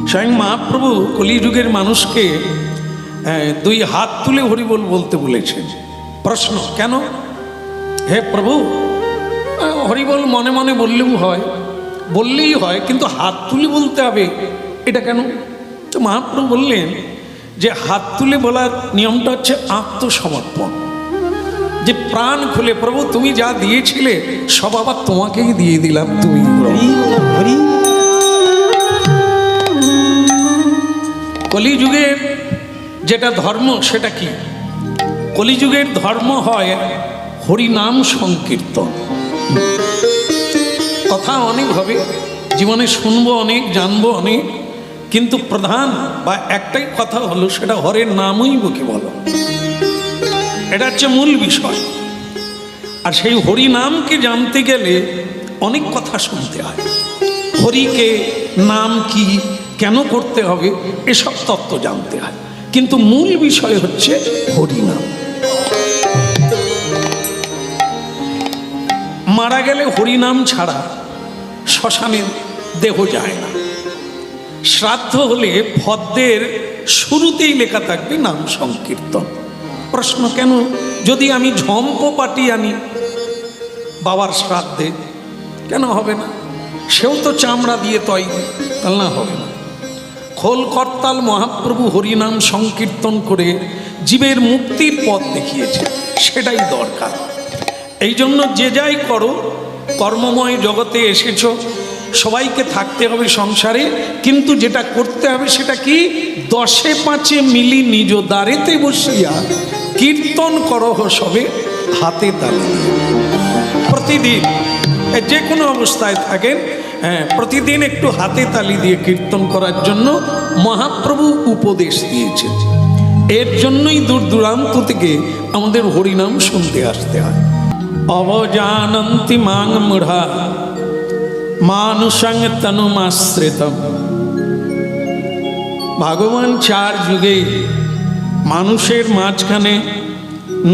স্বয়ং মহাপ্রভু কলিযুগের মানুষকে দুই হাত তুলে হরিবোল বলতে বলেছেন। প্রশ্ন, কেন? হে প্রভু, হরিবোল মনে মনে বললেও হয়, বললেই হয়, কিন্তু হাত তুলে বলতে হবে, এটা কেন? তো মহাপ্রভু বললেন যে হাত তুলে বলার নিয়মটা হচ্ছে আত্মসমর্পণ, যে প্রাণ খুলে প্রভু তুমি যা দিয়েছিলে সব আবার তোমাকেই দিয়ে দিলাম, তুমি। কলিযুগের যেটা ধর্ম সেটা কি? কলিযুগের ধর্ম হয় হরিনাম সংকীর্তন। কথা অনেক হবে, জীবনে শুনবো অনেক, জানবো অনেক, কিন্তু প্রধান বা একটাই কথা হলো সেটা হরের নামই বুকে বলো, এটা হচ্ছে মূল বিষয়। আর সেই হরিনামকে জানতে গেলে অনেক কথা শুনতে হয়। হরিকে, নাম কি, কেন করতে হবে, এসব তত্ত্ব জানতে হয়, কিন্তু মূল বিষয় হচ্ছে হরিনাম। মারা গেলে হরিনাম ছাড়া শ্মশানে দেহ যায় না। শ্রাদ্ধ হলে ফদ্দের শুরুতেই লেখা থাকবে নাম সংকীর্তন। প্রশ্ন, কেন? যদি আমি ঝম্প পাটি আনি বাবার শ্রাদ্ধে, কেন হবে না? সেও তো চামড়া দিয়ে তৈরি, তাহলে না হবে না? খোল করতাল মহাপ্রভু হরিনাম সংকীর্তন করে জীবের মুক্তির পথ দেখিয়েছে, সেটাই দরকার। এই জন্য যে যাই করো, কর্মময় জগতে এসেছ, সবাইকে থাকতে হবে সংসারে, কিন্তু যেটা করতে হবে সেটা কি? 10-5 মিলি নিজ দ্বারেতে বসিয়া কীর্তন করহ সবে হাতে তালি। প্রতিদিন যে কোনো অবস্থায় থাকেন, প্রতিদিন একটু হাতে তালি দিয়ে কীর্তন করার জন্য মহাপ্রভু উপদেশ দিয়েছেন। এর জন্যই দূর দূরান্ত থেকে আমাদের হরিনাম শুনতে আসতে হয়। অবজানন্তি মাং মূঢ়া মানুষং তনুমাশ্রিতম। ভগবান 4 যুগে মানুষের মাঝখানে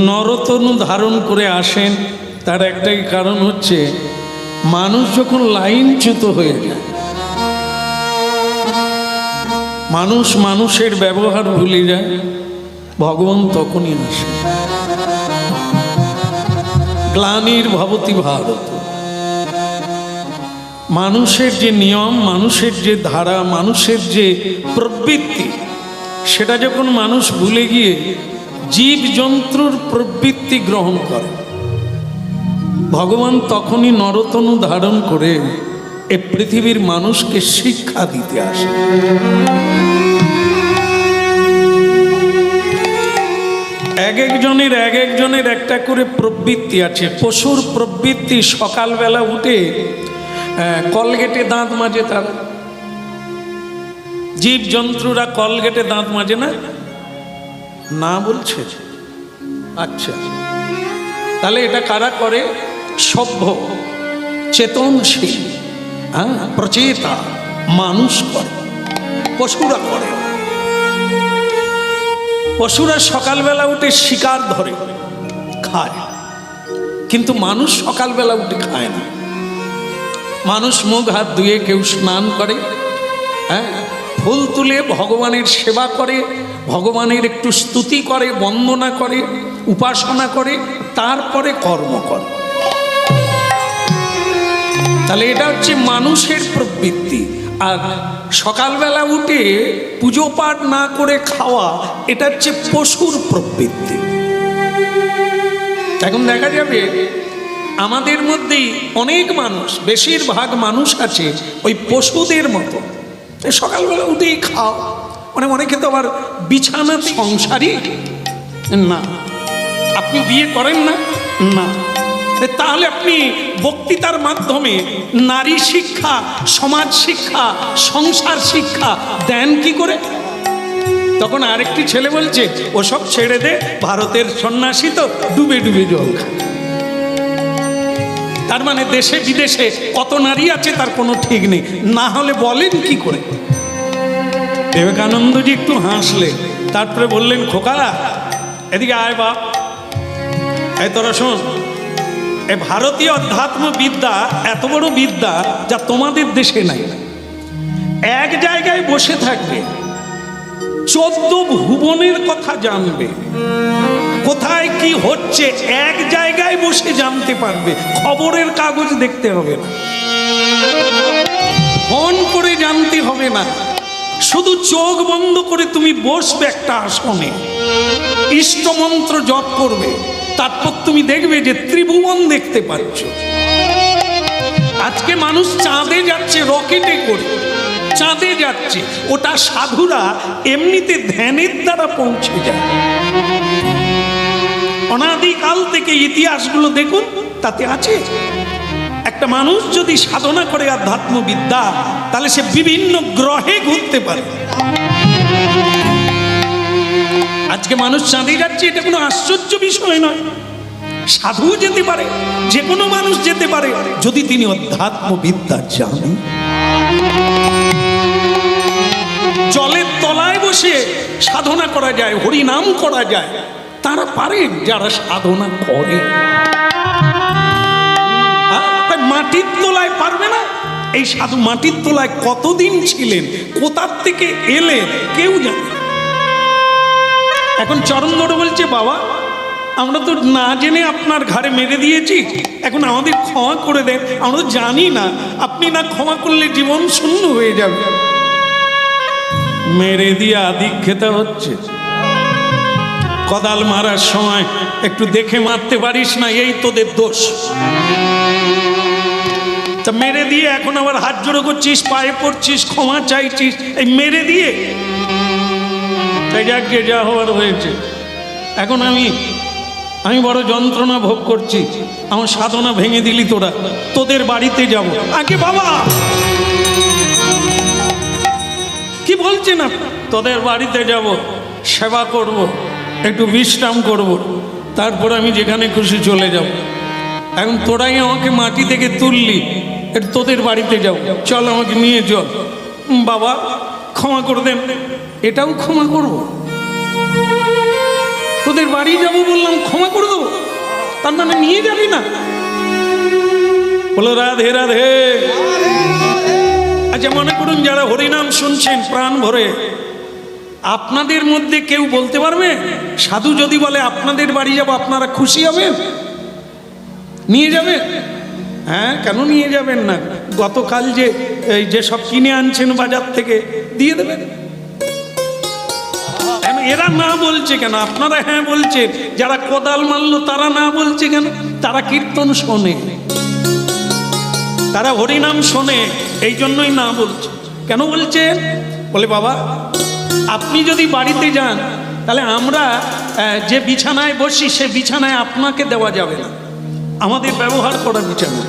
নরতনু ধারণ করে আসেন। তার একটাই কারণ হচ্ছে মানুষ যখন লাইনচ্যুত হয়ে যায়, মানুষ মানুষের ব্যবহার ভুলে যায়, ভগবান তখনই আসে। গ্লানির ভবতি ভারত। মানুষের যে নিয়ম, মানুষের যে ধারা, মানুষের যে প্রবৃত্তি, সেটা যখন মানুষ ভুলে গিয়ে জীব জন্তুর প্রবৃত্তি গ্রহণ করে, ভগবান তখনই নরতনু ধারণ করে এ পৃথিবীর মানুষকে শিক্ষা দিতে আসে। এক একজনের একটা করে প্রবৃত্তি আছে। পশুর প্রবৃত্তি সকালবেলা উঠে কলগেটে দাঁত মাজে তারা। জীব জন্তুরা কলগেটে দাঁত মাজে না? না বলছে? আচ্ছা, তাহলে এটা কারা করে? সভ্য, চেতনশীল, প্রচেতা মানুষ করে, পশুরা করে। পশুরা সকালবেলা উঠে শিকার ধরে খায়, কিন্তু মানুষ সকালবেলা উঠে খায় না। মানুষ মুখ হাত ধুয়ে, কেউ স্নান করে, ফুল তুলে ভগবানের সেবা করে, ভগবানের একটু স্তুতি করে, বন্দনা করে, উপাসনা করে, তারপরে কর্ম করে। তাহলে এটা হচ্ছে মানুষের প্রবৃত্তি। আর সকালবেলা উঠে পুজো পাঠ না করে খাওয়া, এটা হচ্ছে পশুর প্রবৃত্তি। এখন দেখা যাবে আমাদের মধ্যেই অনেক মানুষ, বেশিরভাগ মানুষ আছে ওই পশুদের মতো, সকালবেলা উঠেই খাও। মানে অনেকে তো আবার বিছানার সংসারই না। আপনি বিয়ে করেন না? না। তাহলে আপনি বক্তৃতার মাধ্যমে নারী শিক্ষা, সমাজ শিক্ষা, সংসার শিক্ষা দেন কি করে? তখন আরেকটি ছেলে বলছে, ওসব ছেড়ে দে, ভারতের সন্ন্যাসী তো ডুবে ডুবে জল খায়। তার মানে দেশে বিদেশে কত নারী আছে তার কোনো ঠিক নেই। না হলে বলেন কি করে? বিবেকানন্দজি একটু হাসলে, তারপরে বললেন, খোকা এদিকে আয় বাপ, এই তোরা শোন, এই ভারতীয় অধ্যাত্ম বিদ্যা এত বড় বিদ্যা যা তোমাদের দেশে নাই। এক জায়গায় বসে থাকবে, 14 ভুবনের কথা জানবে, কোথায় কি হচ্ছে এক জায়গায় বসে জানতে পারবে, খবরের কাগজ দেখতে হবে না, ফোন করে জানতে হবে না, শুধু চোখ বন্ধ করে তুমি বসবে একটা আসনে, ইষ্টমন্ত্র জপ করবে, তারপর তুমি দেখবে যে ত্রিভুবন দেখতে পাচ্ছ। আজকে মানুষ চাঁদে যাচ্ছে রকেটে করে, চাঁদে যাচ্ছে, ওটা সাধুরা এমনিতে ধ্যানের দ্বারা পৌঁছে যায়। অনাদিকাল থেকে ইতিহাসগুলো দেখুন, তাতে আছে একটা মানুষ যদি সাধনা করে আধ্যাত্মবিদ্যা, তাহলে সে বিভিন্ন গ্রহে ঘুরতে পারে। আজকে মানুষ চাঁদে যাচ্ছে, এটা কোনো আশ্চর্য বিষয় নয়। সাধু যেতে পারে, যে কোনো মানুষ যেতে পারে, যদি তিনি অধ্যাত্মবিদ্যা জানেন। জলের তলায় বসে সাধনা করা যায়, হরিনাম করা যায়, তারা পারেন যারা সাধনা করে। মাটির তলায় পারবে না? এই সাধু মাটির তলায় কতদিন ছিলেন, কোথার থেকে এলেন, কেউ জানে। এখন চরণ ধরে বলছে, বাবা আমরা তো না জেনে আপনার ঘাড়ে মেরে দিয়েছি, এখন আমাদের ক্ষমা করে দেন, আমরা তো জানি না, আপনি না ক্ষমা করলে জীবন শূন্য হয়ে যাবে। মেরে দিয়ে আদি খেতে হচ্ছে। কোদাল মারার সময় একটু দেখে মারতে পারিস না, এই তোদের দোষ। তা মেরে দিয়ে এখন আবার হাত জোড়ো করছিস, পায়ে পড়ছিস, ক্ষমা চাইছিস, এই মেরে দিয়ে। তাই যাকে যা হওয়ার হয়েছে। এখন আমি বড় যন্ত্রণা ভোগ করছি, আমার সাধনা ভেঙে দিলি তোরা, তোদের বাড়িতে যাব। আগে বাবা কি বলছেন, তোদের বাড়িতে যাব, সেবা করব, একটু বিশ্রাম করব, তারপর আমি যেখানে খুশি চলে যাব। এখন তোরাই আমাকে মাটি থেকে তুললি, একটু তোদের বাড়িতে যাও, চল আমাকে নিয়ে চল। বাবা ক্ষমা করে দেন। এটাও ক্ষমা করব? তোদের বাড়ি যাবো বললাম, ক্ষমা করে দেবো? তার মানে নিয়ে যাবি না? বলো রাধে রাধে। আচ্ছা মনে করুন যারা হরিনাম শুনছেন প্রাণ ভরে, আপনাদের মধ্যে কেউ বলতে পারবে, সাধু যদি বলে আপনাদের বাড়ি যাবো, আপনারা খুশি হবেন? নিয়ে যাবেন? হ্যাঁ, কেন নিয়ে যাবেন না? গতকাল যে সব কিনে আনছেন বাজার থেকে দিয়ে দেবেন। এরা না বলছে কেন? আপনারা হ্যাঁ বলছেন। যারা কোদাল মারলো তারা না বলছে কেন? তারা কীর্তন শোনে, তারা হরিনাম শোনে, এই জন্যই না বলছে। কেন বলছে? বলে বাবা আপনি যদি বাড়িতে যান, তাহলে আমরা যে বিছানায় বসি সে বিছানায় আপনাকে দেওয়া যাবে না, আমাদের ব্যবহার করা বিছানা,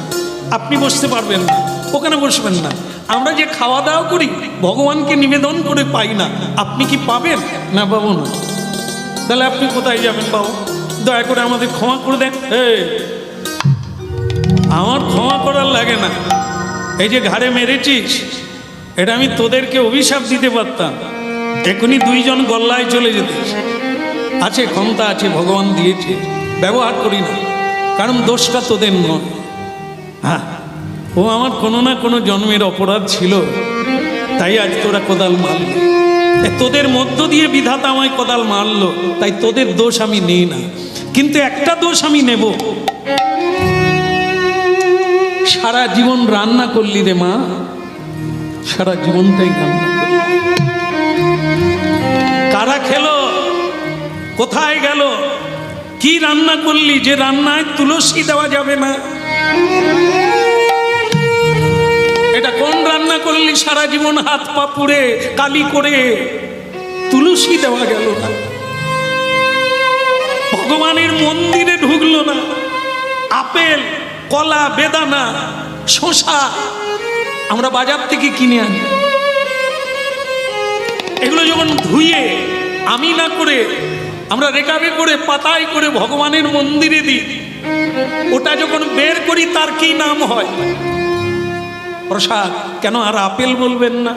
আপনি বসতে পারবেন না, ওখানে বসবেন না। আমরা যে খাওয়া দাওয়া করি ভগবানকে নিবেদন করে পাই না, আপনি কি পাবেন? না পাবো না। তাহলে আপনি কোথায় যাবেন বাবু? দয়া করে আমাদের ক্ষমা করে দেন। আমার ক্ষমা করার লাগে না, এই যে ঘাড়ে মেরেছিস এটা আমি তোদেরকে অভিশাপ দিতে পারতাম, এখনই 2 জন গল্লায় চলে যেতিস। আছে, ক্ষমতা আছে, ভগবান দিয়েছে, ব্যবহার করি না, কারণ দোষটা তোদের নয়। হ্যাঁ, ও আমার কোনো না কোনো জন্মের অপরাধ ছিল, তাই আজ তোরা কোদাল মারলি। তোদের মধ্য দিয়ে বিধাতা আমায় কোদাল মারলো, তাই তোদের দোষ আমি নেই না। কিন্তু একটা দোষ আমি নেব, সারা জীবন রান্না করলি রে মা, সারা জীবনটাই রান্না করলি। কারা খেলো? কোথায় গেল? কি রান্না করলি যে রান্নায় তুলসী দেওয়া যাবে না? এটা কোন রান্না করলি? সারা জীবন হাত পা পুড়ে কালি করে তুলসী দেওয়া গেল না, ভগবানের মন্দিরে ঢুকলো না। আপেল, কলা, বেদানা, শসা আমরা বাজার থেকে কিনে আনি, এগুলো যখন ধুয়ে আমি না করে আমরা রেকাবে করে পাতায় করে ভগবানের মন্দিরে দিই, ওটা যখন বের করি তার কি নাম হয়? প্রসাদ। কেন? আর আপেল বলবেন না,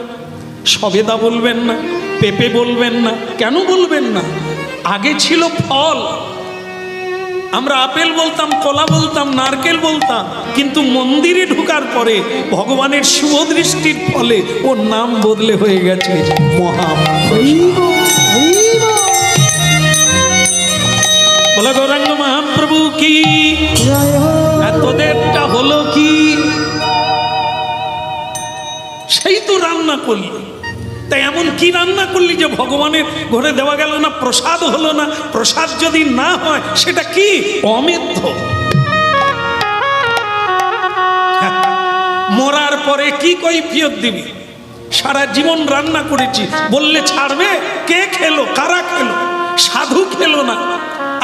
সবেদা বলবেন না, পেঁপে বলবেন না? কেন বলবেন না? আগে ছিল ফল, আমরা আপেল বলতাম, কলা বলতাম, নারকেল বলতাম, কিন্তু মন্দিরে ঢোকার পরে ভগবানের শুভ দৃষ্টির ফলে ওর নাম বদলে হয়ে গেছে বলা গৌরাঙ্গ মহাপ্রভু কি। তোদেরটা হলো কি? সেই তো রান্না করলি, তাই এমন কি রান্না করলি যে ভগবানের ঘরে দেওয়া গেল না, প্রসাদ হলো না? প্রসাদ যদি না হয় সেটা কি? অমেধ্য। মরার পরে কি কৈফিয়ত দিবি? সারা জীবন রান্না করেছি বললে ছাড়বে? কে খেলো? কারা খেলো? সাধু খেলো না।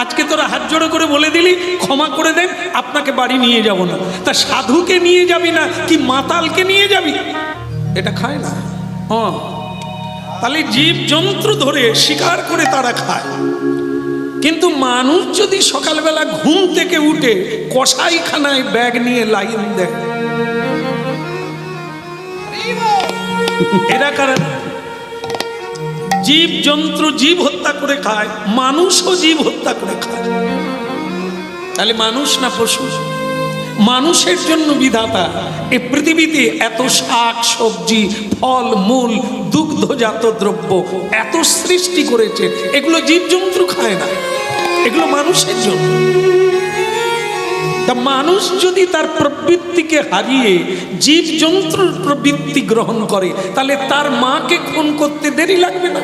আজকে তোরা হাত জোড়ো করে বলে দিলি ক্ষমা করে দেন, আপনাকে বাড়ি নিয়ে যাব না। তা সাধুকে নিয়ে যাবি না কি মাতালকে নিয়ে যাবি? এটা খায় না। তাহলে জীব যন্ত্র ধরে শিকার করে তারা খায়। কিন্তু মানুষ যদি সকালবেলা ঘুম থেকে উঠে কসাইখানায় ব্যাগ নিয়ে লাইন দেয়, এরা কারা? জীব যন্ত্র জীব হত্যা করে খায়, মানুষও জীব হত্যা করে খায়। তাহলে মানুষ না পশু? মানুষের জন্য বিধাতা এই পৃথিবীতে এত শাক সবজি, ফল মূল, দুগ্ধজাত দ্রব্য এত সৃষ্টি করেছে। এগুলো জীবজন্তু খায় না, এগুলো মানুষের জন্য। তা মানুষ যদি তার প্রবৃত্তিকে হারিয়ে জীবজন্তুর প্রবৃত্তি গ্রহণ করে, তাহলে তার মাকে খুন করতে দেরি লাগবে না?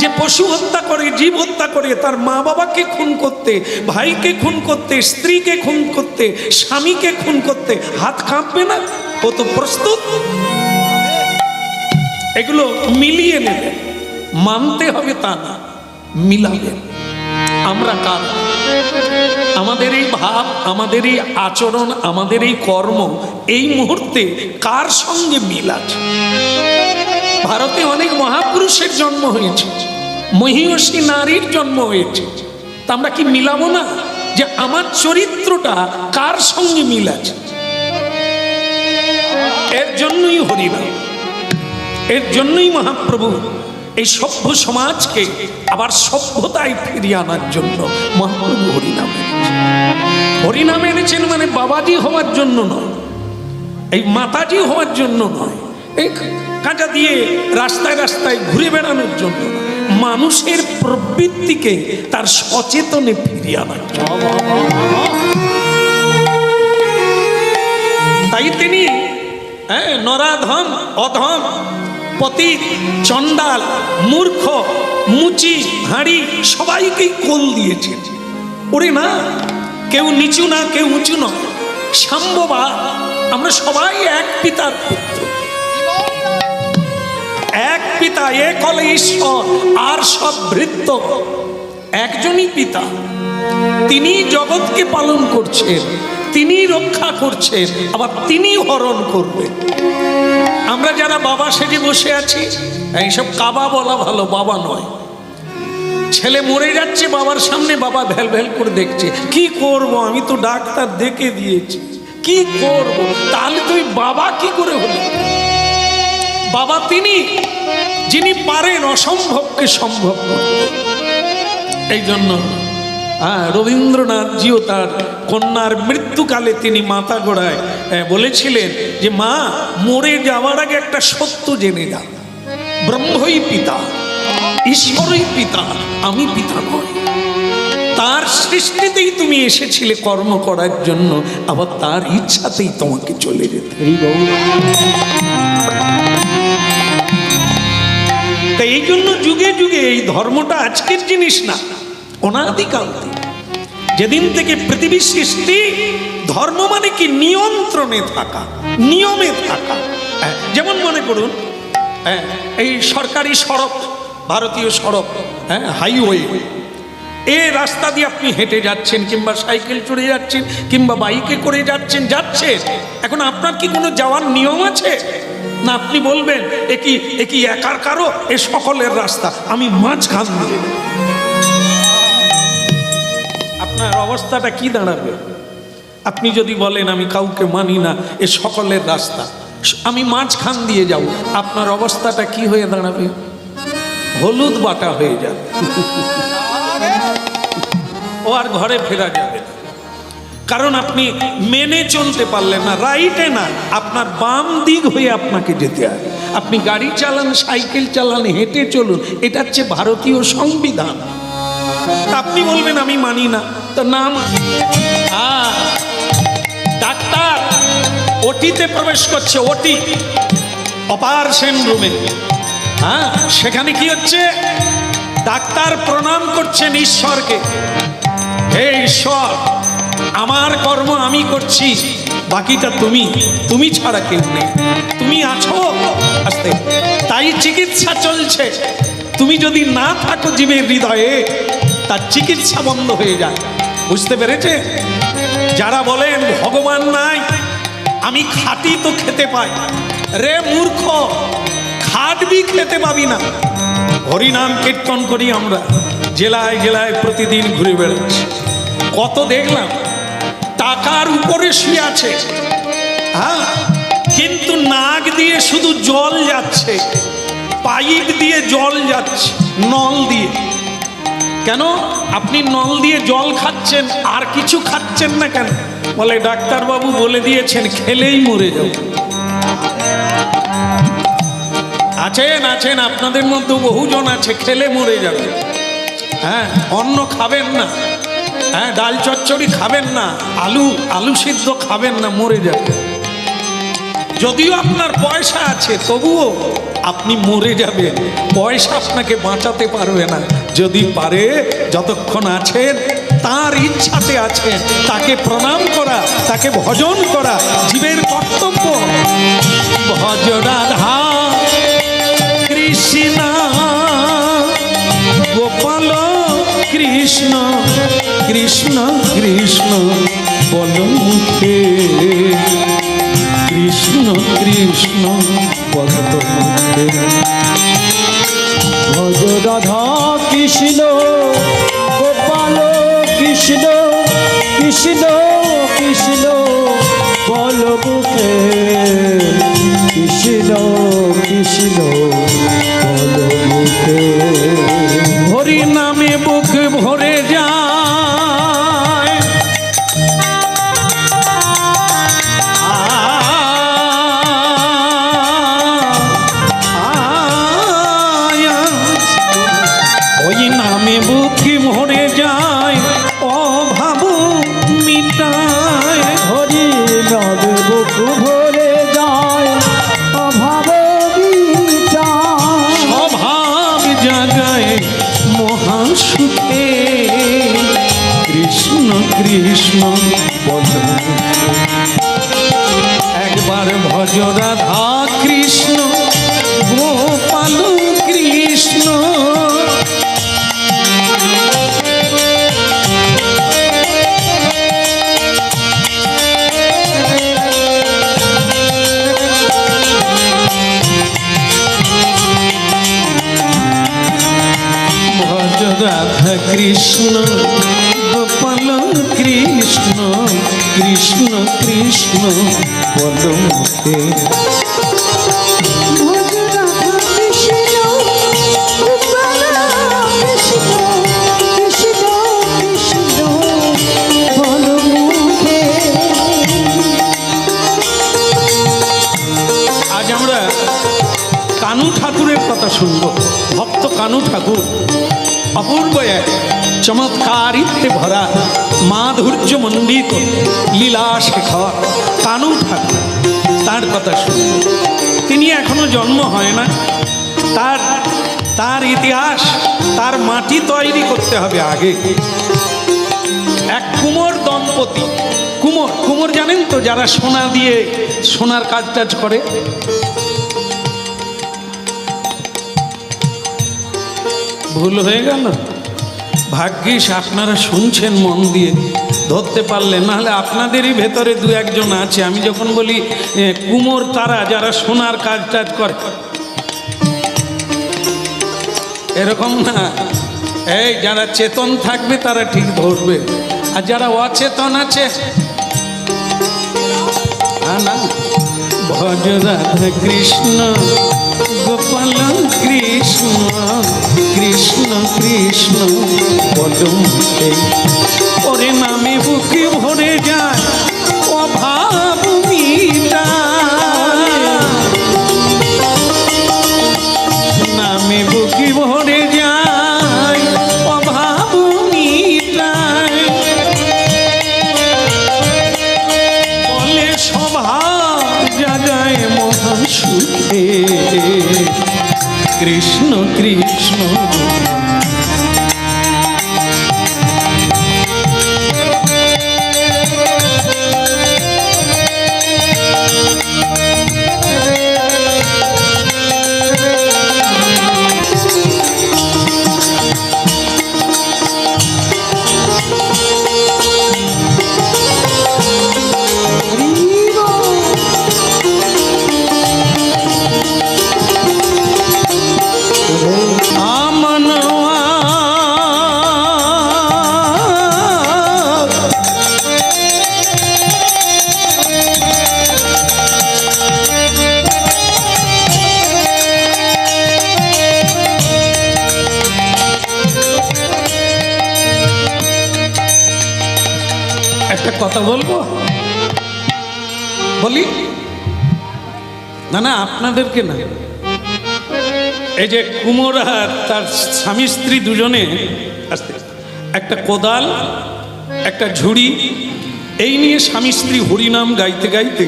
যে পশু হত্যা করে, জীব হত্যা করে, তার মা বাবাকে খুন করতে, ভাইকে খুন করতে, স্ত্রীকে খুন করতে, স্বামীকে খুন করতে হাত কাঁপবে না? ও তো প্রস্তুত। এগুলো মিলিয়ে নেবে, মানতে হবে তা না, মিলাবে। আমরা কার? আমাদের এই ভাব, আমাদের এই আচরণ, আমাদের এই কর্ম এই মুহূর্তে কার সঙ্গে মিল আছে? ভারতে অনেক মহাপুরুষের জন্ম হয়েছে, মহিষী নারীর জন্ম হয়েছে। তা আমরা কি মিলাবো না যে আমার চরিত্রটা কার সঙ্গে মিল আছে? এর জন্যই হরিনাম, এর জন্যই মহাপ্রভু এই সভ্য সমাজকে আবার সভ্যতায় ফিরিয়ে আনার জন্য মহাপ্রভু হরিনাম এনেছেন। হরিনাম এনেছেন মানে বাবাজি হওয়ার জন্য নয়, এই মাতাজি হওয়ার জন্য নয়, এই কাঁচা দিয়ে রাস্তায় রাস্তায় ঘুরে বেড়ানোর জন্য, মানুষের প্রবৃত্তিকে তার সচেতনে ফিরিয়ে আনার জন্য। তাই তিনি নরাধম, অধম, পতিত, চণ্ডাল, মূর্খ, মুচি, হাঁড়ি সবাইকেই কোল দিয়েছেন। ওরে না, কেউ নিচু না, কেউ উঁচু নয়, সাম্যবাদ। আমরা সবাই এক পিতার পুত্র, এক পিতা, এক হলে ঈশ্বর, আর সব ভৃত্য। একজনই পিতা, তিনি জগৎকে পালন করছেন, তিনি রক্ষা করছেন, আবার তিনি হরণ করবেন। আমরা যারা বাবা সেজে বসে আছি, এইসব কাবা বলা ভালো, বাবা নয়। ছেলে মরে যাচ্ছে বাবার সামনে, বাবা ভ্যাল ভ্যাল করে দেখছে। কি করব, আমি তো ডাক্তার দেখে দিয়েছি, কি করব? তাহলে তুই বাবা কি করে হলি? বাবা তিনি, যিনি পারেন অসম্ভবকে সম্ভব করতে। এই জন্য রবীন্দ্রনাথজিও তার কন্যার মৃত্যুকালে তিনি মাথা গোড়ায় বলেছিলেন যে মা, মরে যাওয়ার আগে একটা সত্য জেনে যা, ব্রহ্মই পিতা, ঈশ্বরই পিতা, আমি পিতা নয়। তার সৃষ্টিতেই তুমি এসেছিলে কর্ম করার জন্য, আবার তার ইচ্ছাতেই তোমাকে চলে যেতে। তাই এই জন্য যুগে যুগে এই ধর্মটা আজকের জিনিস না, অনাদিকাল থেকে, যেদিন থেকে পৃথিবী সৃষ্টি, ধর্ম মানে কি? নিয়ন্ত্রণে থাকা, নিয়মে থাকা। যেমন মনে করুন এই সরকারি সড়ক, ভারতীয় সড়ক, হাইওয়ে, এই রাস্তা দিয়ে আপনি হেঁটে যাচ্ছেন, কিংবা সাইকেল চড়ে যাচ্ছেন, কিংবা বাইকে করে যাচ্ছেন। এখন আপনার কি কোনো যাওয়ার নিয়ম আছে? না আপনি বলবেন একই একার কারো, এ সকলের রাস্তা, আমি মাঝখান দিয়ে। আপনার অবস্থাটা কি দাঁড়াবে? আপনি যদি বলেন আমি কাউকে মানি না, এ সকলের রাস্তা, আমি মাঝখান দিয়ে যাব, আপনার অবস্থাটা কি হয়ে দাঁড়াবে? হলুদ বাটা হয়ে যাবে। ও আর ঘরে ফেরা যাবে না, কারণ আপনি মেনে চলতে পারলেন না, রাইটে না, আপনার বাম দিক হয়ে আপনাকে যেতে হয়। আপনি গাড়ি চালান, সাইকেল চালান, হেঁটে চলুন, এটা হচ্ছে ভারতীয় সংবিধান। আপনি বলবেন আমি মানি না, তো না মানি। ডাক্তার ওটিতে প্রবেশ করছে, ওটি অপারেশন রুমে, হ্যাঁ, সেখানে কি হচ্ছে? ডাক্তার প্রণাম করছেন ঈশ্বরকে, হে ঈশ্বর, আমার কর্ম আমি করছি, বাকিটা তুমি ছাড়া কেউ নেই, তুমি আছো। আস্তে, তাই চিকিৎসা চলছে। তুমি যদি না থাকো জীবের হৃদয়ে, তার চিকিৎসা বন্ধ হয়ে যায়। বুঝতে পেরেছে? যারা বলেন ভগবান নাই, আমি খাটি তো খেতে পাই, রে মূর্খ, খাটবি খেতে পাবি না। হরিনাম কীর্তন করি আমরা, জেলায় জেলায় প্রতিদিন ঘুরে বেড়াচ্ছি, কত দেখলাম টাকার উপরে শুয়ে আছে, হ্যাঁ, কিন্তু নাক দিয়ে শুধু জল যাচ্ছে, পাইপ দিয়ে জল যাচ্ছে, নল দিয়ে। কেন আপনি নল দিয়ে জল খাচ্ছেন, আর কিছু খাচ্ছেন না কেন? বলে ডাক্তারবাবু বলে দিয়েছেন খেলেই মরে যাব। আছেন আছেন আপনাদের মধ্যে বহুজন আছে খেলে মরে যাবে। হ্যাঁ, অন্ন খাবেন না, হ্যাঁ, ডাল চচ্চড়ি খাবেন না, আলু সিদ্ধ খাবেন না, মরে যাবে। যদিও আপনার পয়সা আছে, তবুও আপনি মরে যাবেন। পয়সা আপনাকে বাঁচাতে পারবে না। যদি পারে, যতক্ষণ আছেন তার ইচ্ছাতে আছেন, তাকে প্রণাম করা, তাকে ভজন করা জীবের কর্তব্য। ভজ রাধা কৃষ্ণ গোপাল কৃষ্ণ কৃষ্ণ কৃষ্ণ বল মুখে, কৃষ্ণ কৃষ্ণ বল মুখে। ভজ রাধা কৃষ্ণ গোপাল কৃষ্ণ কৃষ্ণ কৃষ্ণ বল মুখে, কৃষ্ণ কৃষ্ণ বল মুখে। হরি নামে বুক ভরে যায়, ওই নামে বুক ভরে যায়, অভাব মিটায়। হরি নামে বুক ভরে যায়, অভাব মিটায়। স্বভাব জাগায় মহাসুখে, কৃষ্ণ কৃষ্ণ বল। একবার ভজ রাধা কৃষ্ণ গোপাল কৃষ্ণ। ভজ রাধা কৃষ্ণ গোপাল কৃষ্ণ কৃষ্ণ কৃষ্ণ বল মুখে। আজ আমরা কানু ঠাকুরের কথা শুনব। ভক্ত কানু ঠাকুর অপূর্ব এক চমৎকারিত্বে ভরা মাধুর্য মণ্ডিত লীলা শেখর কানু ঠাকুর, তার কথা শুনব। তিনি এখনো জন্ম হয় না, তার ইতিহাস, তার মাটি তৈরি করতে হবে আগে। এক কুমোর দম্পতি, কুমোর জানেন তো, যারা সোনা দিয়ে সোনার কাজ টাজ করে। ভুল হয়ে গেল, ভাগ্যিস আপনারা শুনছেন মন দিয়ে, ধরতে পারলেন, নাহলে আপনাদেরই ভেতরে দু একজন আছে। আমি যখন বলি কুমোর, তারা যারা সোনার কাজ টাজ করে, এরকম না। এই যারা চেতন থাকবে তারা ঠিক ধরবে, আর যারা অচেতন আছে, না। ভজ রাধা কৃষ্ণ গোপাল কৃষ্ণ কৃষ্ণ কৃষ্ণ বল মুখে। কৃষ্ণ কৃষ্ণ। একটা কথা বলবো, বলি না না আপনাদেরকে না। এই যে কুমোর আর তার স্বামী স্ত্রী দুজনে আস্তে একটা কোদাল একটা ঝুড়ি এই নিয়ে স্বামী স্ত্রী হরিনাম গাইতে গাইতে,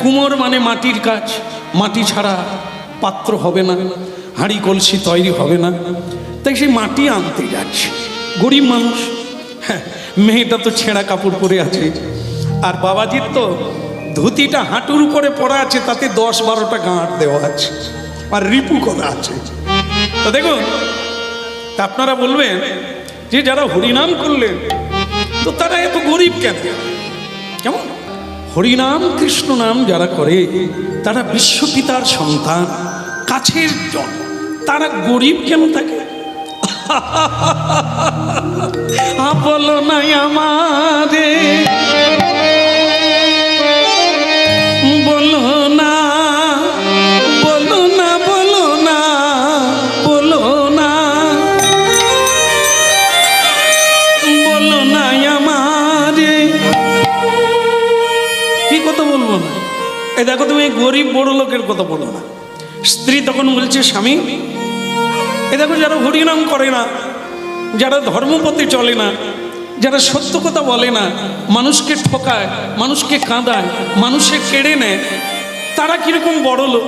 কুমোর মানে মাটির কাজ, মাটি ছাড়া পাত্র হবে না, হাঁড়ি কলসি তৈরি হবে না, তাই সেই মাটি আনতে যাচ্ছে। গরিব মানুষ, হ্যাঁ, মেয়েটা তো ছেঁড়া কাপড় পরে আছে, আর বাবাজির তো ধুতিটা হাঁটুর উপরে পড়া আছে, তাতে 10-12টা গাঁট দেওয়া আছে, আর রিপু করা আছে। তো দেখুন, তা আপনারা বলবেন যে যারা হরিনাম করলেন তো তারা এত গরিব কেন? কেমন হরিনাম কৃষ্ণ নাম যারা করে তারা বিশ্বপিতার সন্তান, কাছের জন, তারা গরিব কেন থাকে? বলো নাই আমারে, বলো না, বলো না, বলো না, বলো না, বলো নাই আমারে। কি কথা বলবো না? এই দেখো, তুমি গরিব বড় লোকের কথা বলো না। স্ত্রী তখন বলছে, স্বামী, এ দেখো, যারা হরিনাম করে না, যারা ধর্মপথে চলে না, যারা সত্য কথা বলে না, মানুষকে ঠকায়, মানুষকে কাঁদায়, মানুষে কেড়ে নেয়, তারা কিরকম বড় লোক।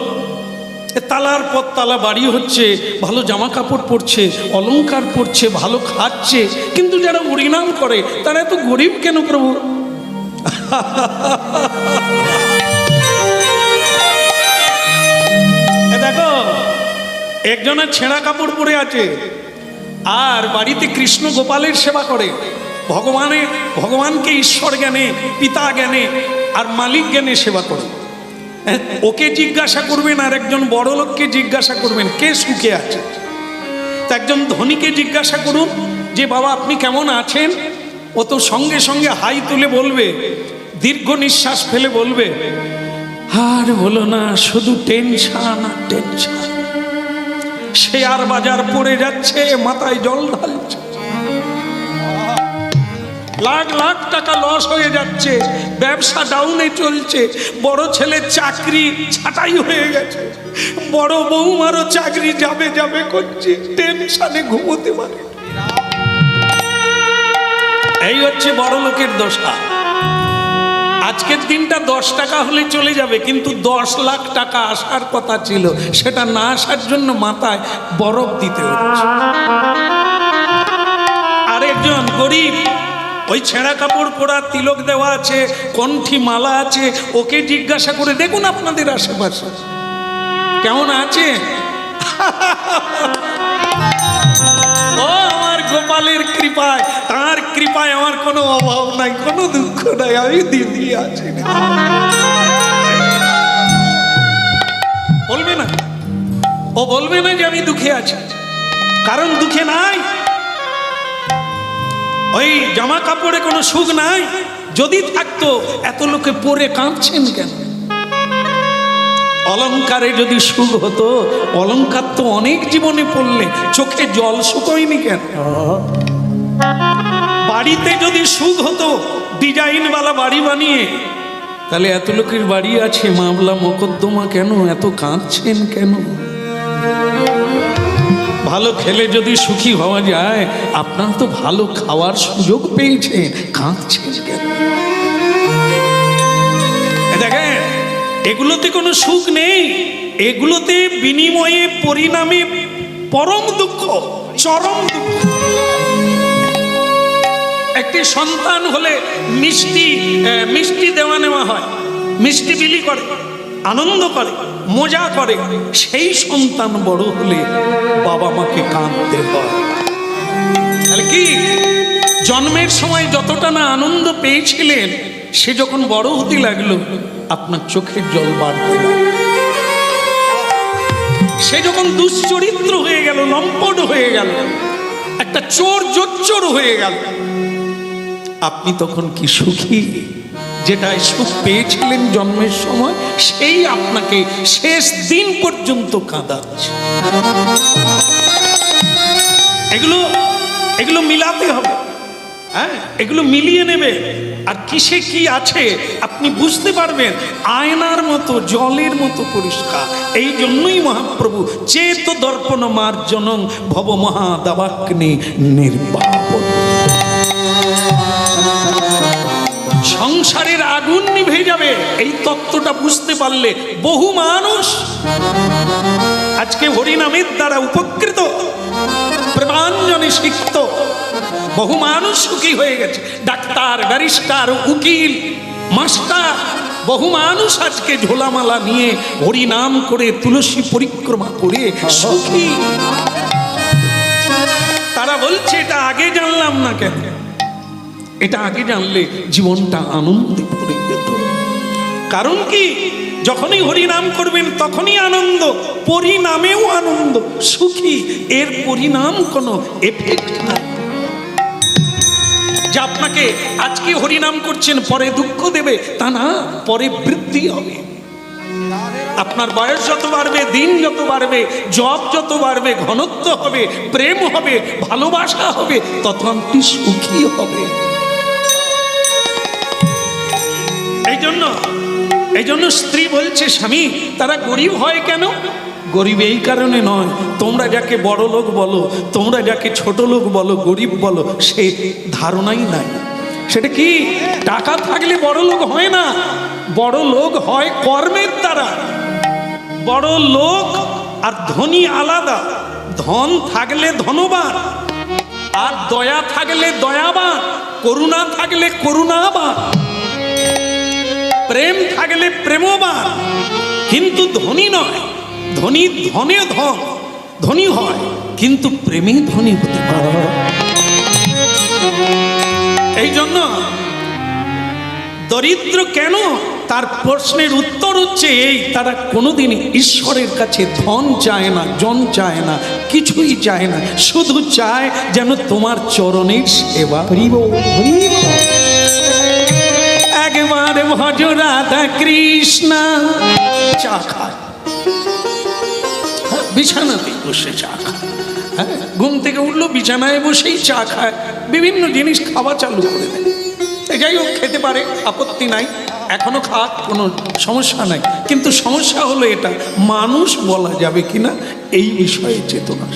তালার পর তালা বাড়ি হচ্ছে, ভালো জামা কাপড় পরছে, অলংকার পরছে, ভালো খাচ্ছে, কিন্তু যারা হরিনাম করে তারা এত গরিব কেন প্রভু? দেখো, একজনের ছেঁড়া কাপড় পরে আছে আর বাড়িতে কৃষ্ণ গোপালের সেবা করে, ভগবানকে ঈশ্বর জ্ঞানে, পিতা জ্ঞানে আর মালিক জ্ঞানে সেবা করে। ওকে জিজ্ঞাসা করবেন আর একজন বড় লোককে জিজ্ঞাসা করবেন কে সুখে আছে। তা একজন ধনীকে জিজ্ঞাসা করুন যে বাবা আপনি কেমন আছেন, ও তো সঙ্গে সঙ্গে হাই তুলে বলবে, দীর্ঘ নিঃশ্বাস ফেলে বলবে, আর বলো না, শুধু টেনশন আর টেনশন। শেয়ার বাজার পড়ে যাচ্ছে, মাথায় জল ঢালছে, লাখ লাখ টাকা লস হয়ে যাচ্ছে, ব্যবসা ডাউনে চলছে, বড় ছেলের চাকরি ছাঁটাই হয়ে গেছে, বড় বৌমারও চাকরি যাবে যাবে করছে, টেনশনে ঘুমোতে পারে। এই হচ্ছে বড় লোকের দশা। আজকের দিনটা 10 টাকা হলে চলে যাবে, কিন্তু 10 লাখ টাকা আসার কথা ছিল, সেটা না আসার জন্য মাথায় বরফ দিতে হচ্ছে। আরেকজন গরিব, ওই ছেঁড়া কাপড় পরা, তিলক দেওয়া আছে, কণ্ঠি মালা আছে, ওকে জিজ্ঞাসা করে দেখুন আপনাদের আশেপাশে কেমন আছে। ও আমার গোপালের কৃপায়, তার কৃপায় আমার কোনো অভাব নাই, কোনো দুঃখ নাই, আমি দিদি আছি। বলবে না, ও বলবে না যে আমি দুঃখে আছি, কারণ দুঃখে নাই। ওই জামা কাপড়ে কোনো সুখ নাই, যদি থাকতো এত লোকে পরে কাঁদছেন কেন? অলংকারে যদি সুখ হতো, অলংকার তো অনেক জীবনে পড়লে চোখে জল শুকোয়নি কেন? বাড়িতে যদি সুখ হতো, ডিজাইনওয়ালা বাড়ি বানিয়ে, তাহলে এত লোকের বাড়ি আছে, মামলা মোকদ্দমা কেন? এত কাঁদছেন কেন? ভালো খেলে যদি সুখী হওয়া যায়, আপনার তো ভালো খাওয়ার সুযোগ পেয়েছেন, কাঁদছেন কেন? দেখেন, এগুলোতে কোনো সুখ নেই, এগুলোতে বিনিময়ে পরিণামে পরম দুঃখ, চরম দুঃখ। একটি সন্তান হলে মিষ্টি দেওয়া নেওয়া হয়, মিষ্টি বিলি করে, আনন্দ করে, মজা করে। সেই সন্তান বড় হলে বাবা মাকে কাঁদতে হয়। তাহলে কি জন্মের সময় যতটা না আনন্দ পেয়েছিলেন, সে যখন বড় হতে লাগলো আপনার চোখের জল বাড়তে লাগলো। সে যখন দুশ্চরিত্র হয়ে গেল, লম্পট হয়ে গেল, একটা চোর জোচ্চোর হয়ে গেল, আপনি তখন কি সুখী? যেটাই সুখ পেয়েছিলেন জন্মের সময়, সেই আপনাকে শেষ দিন পর্যন্ত কাঁদাচ্ছে। এগুলো মিলাতে হবে, হ্যাঁ, এগুলো মিলিয়ে নেবে। আর কিসে কি আছে আপনি বুঝতে পারবেন। আয়নার মতো, জলের মতো পরিষ্কার। এই জন্যই মহাপ্রভু চেত দর্পণ মার্জনং ভব মহাদাবাগ্নি নির্বাপন। সংসারের আগুন নিভে যাবে, এই তত্ত্বটা বুঝতে পারলে বহু মানুষ আজকে হরিনামের দ্বারা উপকৃত, প্রেমাঞ্জনে সিক্ত। বহু মানুষ সুখী হয়ে গেছে, ডাক্তার, ব্যারিস্টার, উকিল, মাস্টার। বহু মানুষ আজকে ঝোলামালা নিয়ে হরিনাম করে, তুলসী পরিক্রমা করে সুখী। তারা বলছে এটা আগে জানলাম না কেন? এটা আগে জানলে জীবনটা আনন্দে ভরে যেত। কারণ কি, যখনই হরিনাম করবেন তখনই আনন্দ, পরিণামেও আনন্দ, সুখী। এর পরিণাম কোনো এফেক্ট নাই যে আপনাকে আজকে হরিনাম করছেন পরে দুঃখ দেবে, তা না, পরে বৃদ্ধি হবে। আপনার বয়স যত বাড়বে, দিন যত বাড়বে, জপ যত বাড়বে, ঘনত্ব হবে, প্রেম হবে, ভালোবাসা হবে, তত আপনি সুখী হবে। এই জন্য স্ত্রী বলছে, স্বামী তারা গরিব হয় কেন? গরিব এই কারণে নয়, তোমরা যাকে বড় লোক বলো, তোমরা যাকে ছোট লোক বলো, গরিব বলো, সে ধারণাই নাই। সেটা কি, টাকা থাকলে বড় লোক হয় না, বড় লোক হয় কর্মের দ্বারা। বড় লোক আর ধনী আলাদা। ধন থাকলে ধনবান, আর দয়া থাকলে দয়াবান, করুণা থাকলে করুণাবান, প্রেম থাকলে প্রেমবান। কিন্তু ধনী নয়, ধনী ধনে ধনী হয়, কিন্তু প্রেমে ধনী হতে পারে। এই জন্য দরিদ্র কেন, তার প্রশ্নের উত্তর হচ্ছে এই, তারা কোনোদিন ঈশ্বরের কাছে ধন চায় না, জন চায় না, কিছুই চায় না, শুধু চায় যেন তোমার চরণের সেবা। একবার ভজ রাধা কৃষ্ণ, চা খায়, বিছানাতে বসে চা খায়। হ্যাঁ, ঘুম থেকে উঠলো বিছানায় বসেই চা খায়, বিভিন্ন জিনিস খাওয়া চালু করে দেয়। যাই হোক, খেতে পারে, আপত্তি নাই, এখনো খাক, কোনো সমস্যা নাই। কিন্তু সমস্যা হলো এটা, মানুষ বলা যাবে কিনা এই বিষয়ে চেতনা।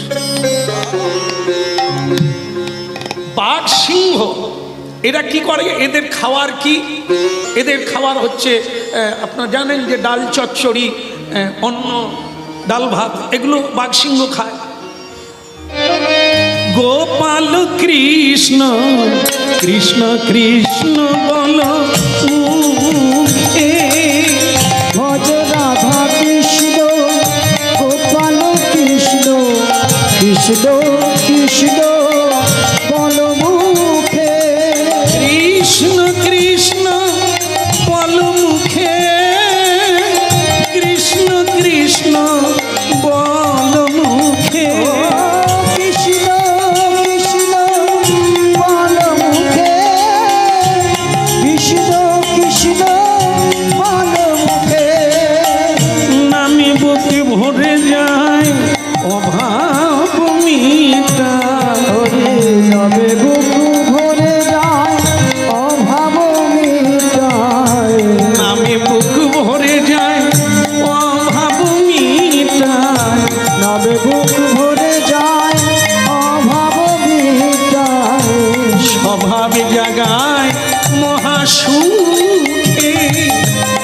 বাঘ, সিংহ এরা কি করে? এদের খাওয়ার কি? এদের খাবার হচ্ছে, আপনারা জানেন যে ডাল চচ্চড়ি, অন্ন, ডাল ভাত, এগুলো বাঘ সিংহ খায়। গোপাল কৃষ্ণ কৃষ্ণ কৃষ্ণ বল, ভজ রাধা কৃষ্ণ, গোপাল কৃষ্ণ কৃষ্ণ কৃষ্ণ বল মুখে। কৃষ্ণ কৃষ্ণ বল মুখে, কৃষ্ণ কৃষ্ণ বল মুখে। কৃষ্ণ কৃষ্ণ বল মুখে, কৃষ্ণ কৃষ্ণ বল মুখে। নামে বুকে ভরে যায় অভাব মিটা, নবে বুক ভরে যায় অভাব মিটায়। নামে বুক ভরে যায় অভাব মিটায়, নবে বুক ভরে যায় অভাব মিটায়। স্বভাবে জাগায় মহাসুখে,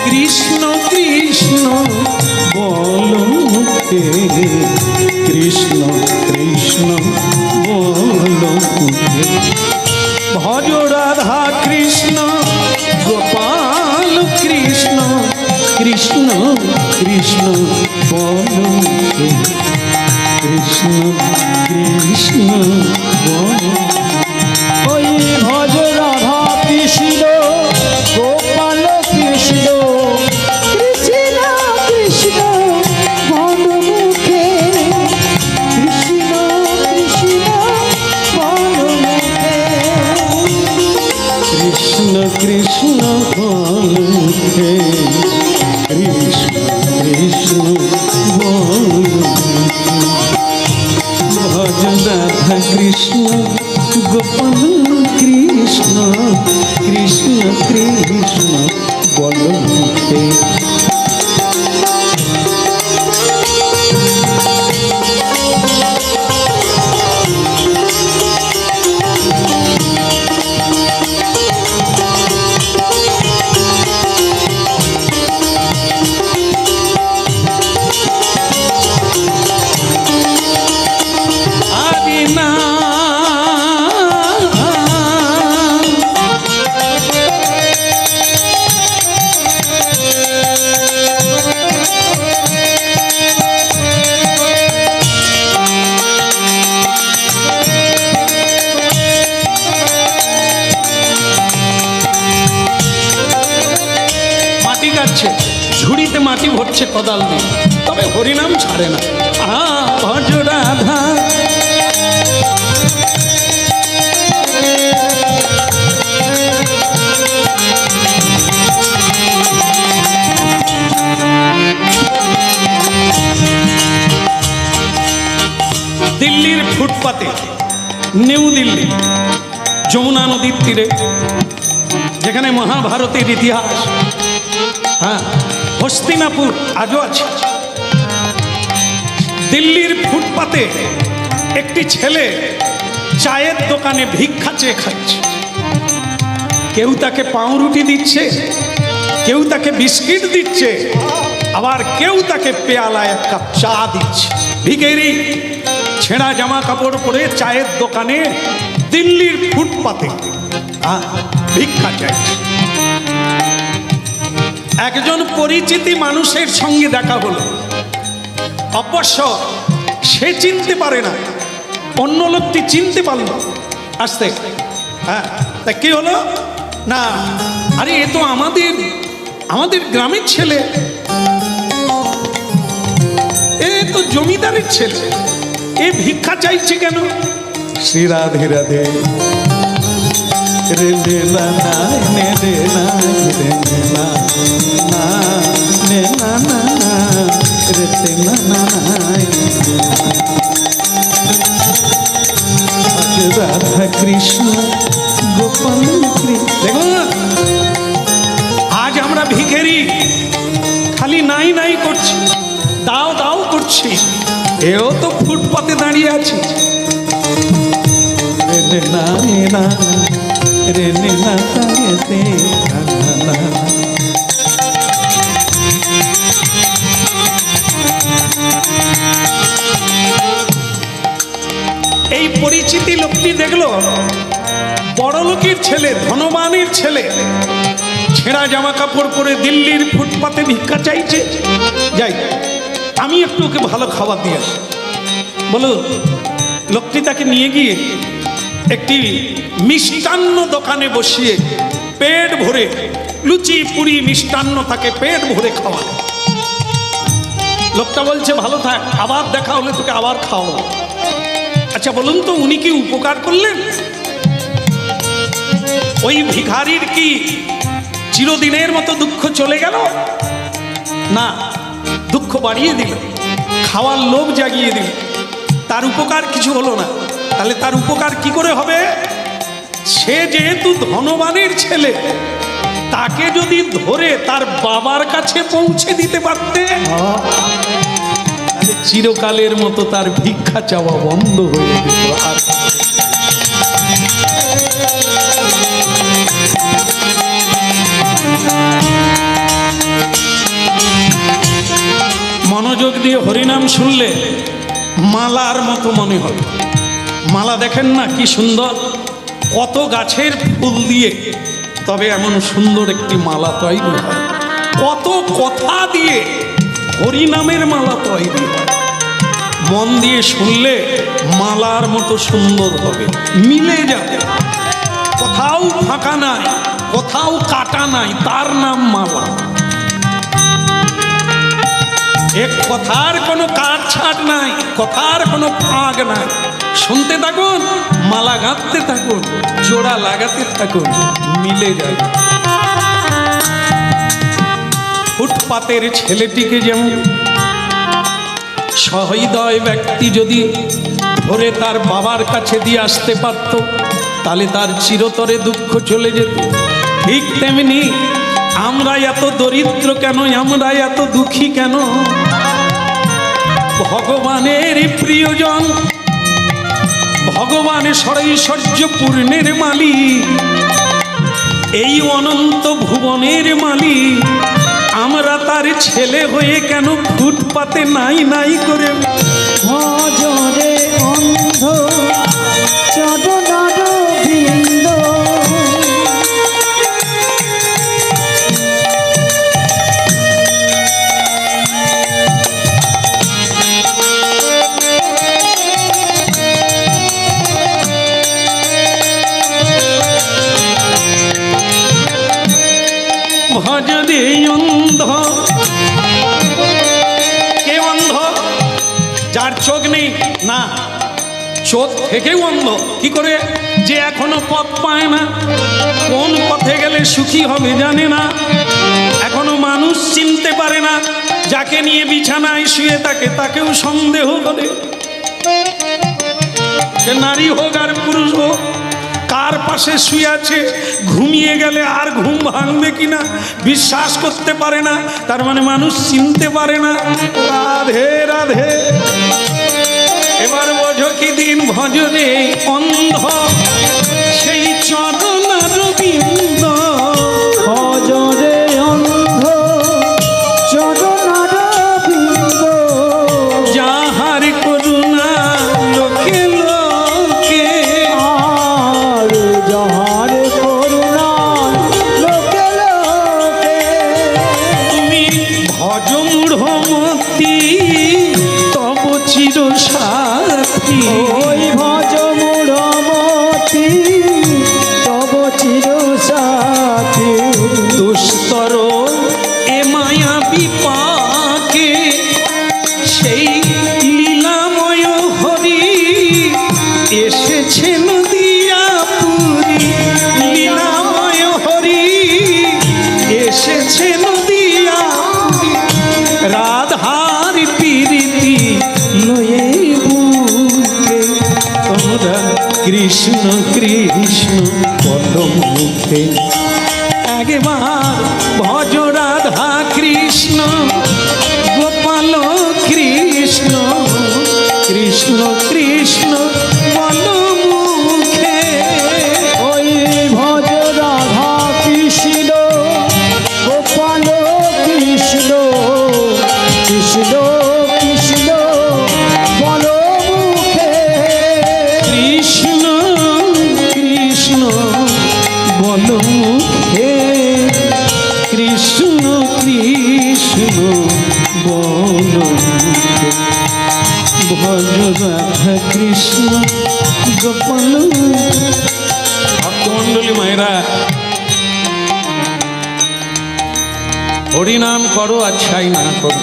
কৃষ্ণ কৃষ্ণ মুখে কৃষ্ণ কৃষ্ণ বলো মুখে ভজ রাধা কৃষ্ণ গোপাল কৃষ্ণ কৃষ্ণ কৃষ্ণ বলো মুখে কৃষ্ণ কৃষ্ণ বলো ওই ভজ রাধা কৃষ্ণ গোপাল কৃষ্ণ কৃষ্ণ কৃষ্ণ বল মুখে কৃষ্ণ কৃষ্ণ বল মুখে কৃষ্ণ কৃষ্ণ বলো মুখে কৃষ্ণ কৃষ্ণ বলো ভজ রাধা কৃষ্ণ গোপাল কৃষ্ণ কৃষ্ণ কৃষ্ণ বলো মুখে ঝুড়িতে মাটি ভরছে কোদাল দিয়ে, তবে হরিনাম ছাড়ে না। ভজ রাধা দিল্লির ফুটপাতে, নিউ দিল্লি, যমুনা নদীর তীরে, যেখানে মহাভারতের ইতিহাস, হ্যাঁ, হস্তিনাপুর আজও আছে। দিল্লির ফুটপাতে একটি ছেলে চায়ের দোকানে ভিক্ষা চেয়ে খাচ্ছে। কেউ তাকে পাউরুটি দিচ্ছে, কেউ তাকে বিস্কিট দিচ্ছে, আবার কেউ তাকে পেয়ালায় এক কাপ চা দিচ্ছে। ভিখারি ছেঁড়া জামা কাপড় পরে চায়ের দোকানে দিল্লির ফুটপাতে ভিক্ষা চাইছে। একজন পরিচিতি মানুষের সঙ্গে দেখা হলো। অবশ্য সে চিনতে পারে না, অন্য লোকটি চিনতে পারল আসতে। হ্যাঁ, তা কি হলো না, আরে এ তো আমাদের গ্রামের ছেলে, এ তো জমিদারের ছেলে, এ ভিক্ষা চাইছে কেন? শ্রী রাধে রাধে রে রে না নে রে না রে না না নে না না রে তে না না রাধা কৃষ্ণ গোপাল কৃষ্ণ। দেখুন, আজ আমরা ভিখারি, খালি নাই নাই করছি, দাও দাও করছি। এও তো ফুটপাতে দাঁড়িয়ে আছে। রে না না রে না তাইতে না না। এই পরিচিতি লোকটি দেখলো বড় লোকের ছেলে, ধনবানের ছেলে, ছেঁড়া জামা কাপড় পরে দিল্লির ফুটপাতে ভিক্ষা চাইছে। যাই, আমি একটু ওকে ভালো খাবার দিয়ে আসি। বলো, লোকটি তাকে নিয়ে গিয়ে একটি মিষ্টান্ন দোকানে বসিয়ে পেট ভরে লুচি পুরি মিষ্টান্ন তাকে পেট ভরে খাওয়া। লোকটা বলছে ভালো থাক, আবার দেখা হলে তোকে আবার খাওয়াবো। আচ্ছা বলুন তো, উনি কি উপকার করলেন? ওই ভিখারির কি চিরদিনের মতো দুঃখ চলে গেল? না, দুঃখ বাড়িয়ে দিল, খাওয়ার লোভ জাগিয়ে দিল। তার উপকার কিছু হলো না। তাহলে তার উপকার কি করে হবে? সে যেহেতু ধনবানের ছেলে, তাকে যদি ধরে তার বাবার কাছে পৌঁছে দিতে পারতে, তাহলে চিরকালের মতো তার ভিক্ষা চাওয়া বন্ধ হয়ে যেত। আর মনোযোগ দিয়ে হরিনাম শুনলে মালার মতো মনে হবে। মালা দেখেন না কি সুন্দর, কত গাছের ফুল দিয়ে তবে এমন সুন্দর একটি মালা তৈরি হয়। কত কথা দিয়ে হরিনামের মালা তৈরি হয়। মন দিয়ে শুনলে মালার মতো সুন্দর হবে, মিলে যাবে। কোথাও ফাঁকা নাই, কোথাও কাটা নাই, তার নাম মালা। এক কথার কোনো কাটছাট নাই, কথার কোনো ফাঁক নাই। শুনতে থাকুন, মালা গাঁথতে থাকুন, জোড়া লাগাতে থাকুন, মিলে যাবে। ফুটপাতের ছেলেটিকে যেমন সহৃদয় ব্যক্তি যদি ধরে তার বাবার কাছে দিয়ে আসতে পারত, তাহলে তার চিরতরে দুঃখ চলে যেত। ঠিক তেমনি আমরা এত দরিদ্র কেন, আমরা এত দুঃখী কেন? ভগবানের প্রিয়জন, ভগবান ঐশ্বর্য পূর্ণের মালিক, এই অনন্ত ভুবনের মালিক, আমরা তার ছেলে হয়ে কেন ফুটপাতে নাই নাই করে? ভজরে অন্ধ চরণার বিন্দ, ভজরে অন্ধ। কে অন্ধ? যার চোখ নেই না, চোখ থেকেও অন্ধ। কি করে? যে এখনো পথ পায় না, কোন পথে গেলে সুখী হবে জানে না, এখনো মানুষ চিনতে পারে না, যাকে নিয়ে বিছানায় শুয়ে থাকে তাকেও সন্দেহ করে। সে নারী হোক আর পুরুষ হোক, কার পাশে শুয়ে আছে, ঘুমিয়ে গেলে আর ঘুম ভাঙবে কিনা বিশ্বাস করতে পারে না। তার মানে মানুষ চিনতে পারে না। রাধে রাধে। এবার বোঝো কি দিন ভজরে অন্ধ, সেই চরণার বিন্দ। ভজরে অন্ধ চরণার বিন্দ, যাহার করুণা লোকে লোকে, আর যাহার করুণা লোকে লোকে। তুমি ভজ মূঢ়মতি তব চির সাথী। ওই ভজ মূঢ়মতি তব চির সাথী। দুস্তর এ মায়া বিপাকে, সেই লীলাময় হরি এসেছেন দিয়া পুরী। লীলাময় হরি এসেছেন দিয়া পুরী, রাধার প্রীতি লয়ে বুকে। তোমরা কৃষ্ণ কৃষ্ণ বলো মুখে, একবার ভজ রাধা কৃষ্ণ, গোপাল কৃষ্ণ, কৃষ্ণ কৃষ্ণ বলো মুখে। ওই ভজ রাধা কৃষ্ণ, গোপাল কৃষ্ণ, কৃষ্ণ কৃষ্ণ বলো মুখে। কৃষ্ণ কৃষ্ণ বলো মুখে, কৃষ্ণ কৃষ্ণ বলো মুখে। ভজ রাধা কৃষ্ণ গোপাল। ভক্তমণ্ডলী মায়েরা, হরিনাম করো আর ছাই না করো,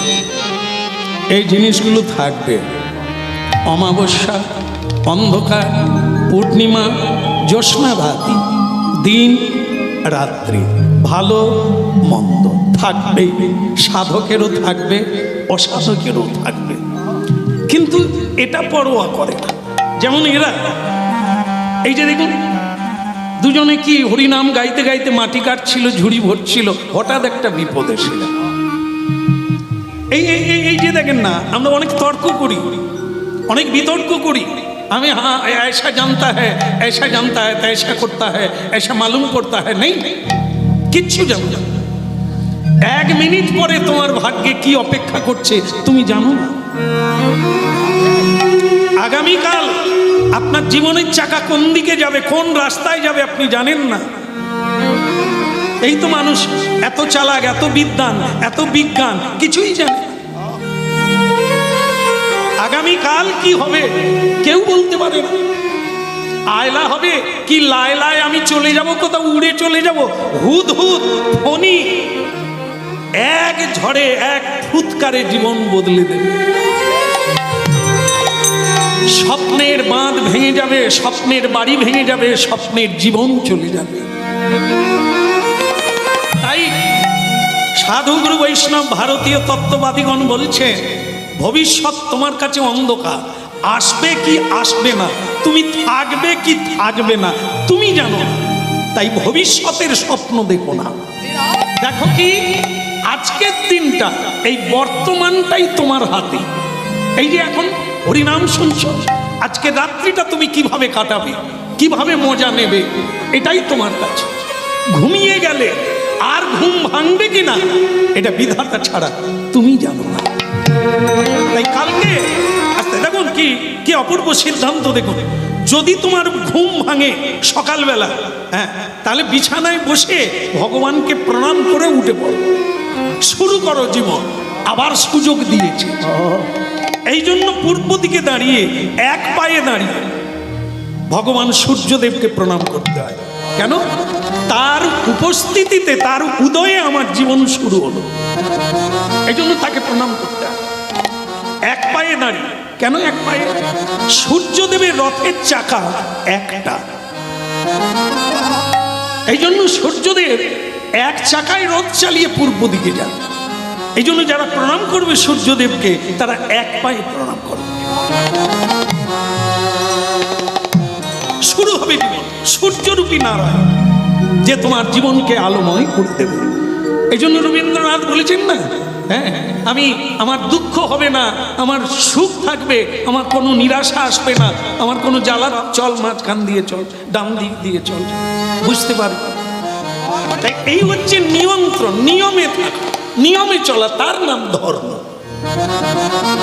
এই জিনিসগুলো থাকবে। অমাবস্যা, অন্ধকার, পূর্ণিমা, জ্যোৎস্নাভাতি, দিন রাত্রি, ভালো মন্দ থাকবে। সাধকেরও থাকবে, অসাধকেরও থাকবে, কিন্তু এটা পরোয়া করে না। যেমন এরা, এই যে দেখুন দুজনে কি হরিনাম গাইতে গাইতে মাটি কাটছিল, ঝুড়ি ভরছিল, হঠাৎ একটা বিপদ এসে গেল। এই যে দেখেন না, আমরা অনেক তর্ক করি, অনেক বিতর্ক করি। আমি हाँ ऐसा जानता है, ऐसा जानता है, ऐसा करता है, ऐसा मालूम करता है, नहीं কিচ্ছু জানো না। 1 মিনিট পরে তোমার ভাগ্যে কি অপেক্ষা করছে তুমি জানো না। আগামীকাল আপনার জীবনের চাকা কোন দিকে যাবে, কোন রাস্তায় যাবে আপনি জানেন না। এই তো মানুষ এত চালাক, এত বিদ্বান, এত বিজ্ঞান, কিছুই জানে না। আগামীকাল কি হবে কেউ বলতে পারে না। আয়লা হবে কি লায়লায় আমি চলে যাব, কোথাও উড়ে চলে যাব, হুদ হুদ ফণি এক ঝড়ে এক ফুৎকারে জীবন বদলে দেবে। স্বপ্নের বাঁধ ভেঙে যাবে, স্বপ্নের বাড়ি ভেঙে যাবে, স্বপ্নের জীবন চলে যাবে। তাই সাধুগুরু বৈষ্ণব ভারতীয় তত্ত্ববাদীগণ বলছে ভবিষ্যৎ তোমার কাছে অন্ধকার, আসবে কি আসবে না, তুমি থাকবে কি থাকবে না তুমি জানো না। তাই ভবিষ্যতের স্বপ্ন দেখো না, দেখো কি আজকের দিনটা, এই বর্তমানটাই তোমার হাতে। এই যে এখন হরিনাম শুনছো, আজকে রাত্রিটা তুমি কিভাবে কাটাবে, কিভাবে মজা নেবে, এটাই তোমার কাছে। ঘুমিয়ে গেলে আর ঘুম ভাঙবে কিনা এটা বিধাতা ছাড়া তুমি জানো না। তাই কালকে আস্তে দেখুন কি কি অপূর্ব সিদ্ধান্ত। দেখুন, যদি তোমার ঘুম ভাঙে সকালবেলা, হ্যাঁ, তাহলে বিছানায় বসে ভগবানকে প্রণাম করে উঠে পড়ো, শুরু করো জীবন। আবার সুযোগ দিয়েছে, এই জন্য পূর্ব দিকে দাঁড়িয়ে এক পায়ে দাঁড়িয়ে ভগবান সূর্যদেবকে প্রণাম করতে হয়। কেন? তার উপস্থিতিতে, তার উদয়ে আমার জীবন শুরু হলো, এই জন্য তাকে প্রণাম করতে হয় এক পায়ে দাঁড়িয়ে। কেন এক পায়ে? সূর্যদেবের রথের চাকা একটা, এই জন্য সূর্যদেব এক চাকায় রথ চালিয়ে পূর্ব দিকে যান। এই জন্য যারা প্রণাম করবে সূর্যদেবকে তারা এক পায়ে প্রণাম করবে। শুরু হবে জীবন, সূর্যরূপী নারায়ণ যে তোমার জীবনকে আলোময় করে দেবে। এই জন্য রবীন্দ্রনাথ বলেছেন না, হ্যাঁ, আমার দুঃখ হবে না, আমার সুখ থাকবে, আমার কোনো নিরাশা আসবে না, আমার কোনো জ্বালা, চল মাঝখান দিয়ে চল, ডান দিক দিয়ে চল, বুঝতে পারবে। তাই এই হচ্ছে নিয়ন্ত্রণ, নিয়মে থাকা, নিয়মে চলা, তার নাম ধর্ম।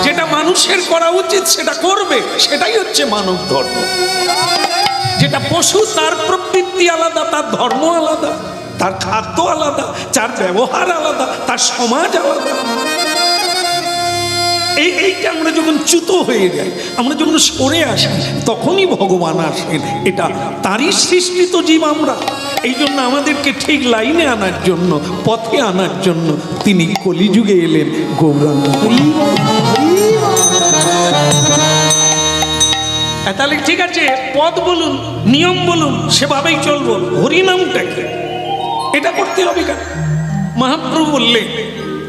যেটা মানুষের করা উচিত সেটা করবে, সেটাই হচ্ছে মানব ধর্ম। যেটা পশু, তার প্রবৃত্তি আলাদা, তার ধর্ম আলাদা, তার খাদ্য আলাদা, তার ব্যবহার আলাদা, তার সমাজ আলাদা। এইটা আমরা যখন চ্যুত হয়ে যাই, আমরা যখন সরে আসি, তখনই ভগবান আসেন। এটা তারই সৃষ্টিত জীব আমরা। এই জন্য আমাদেরকে ঠিক লাইনে আনার জন্য, পথে আনার জন্য তিনি কলিযুগে এলেন। গৌরাঙ্গ তাহলে ঠিক আছে, পথ বলুন, নিয়ম বলুন, সেভাবেই চলবো। হরিনামটাকে এটা করতে হবে কেন? মহাপ্রভু বললেন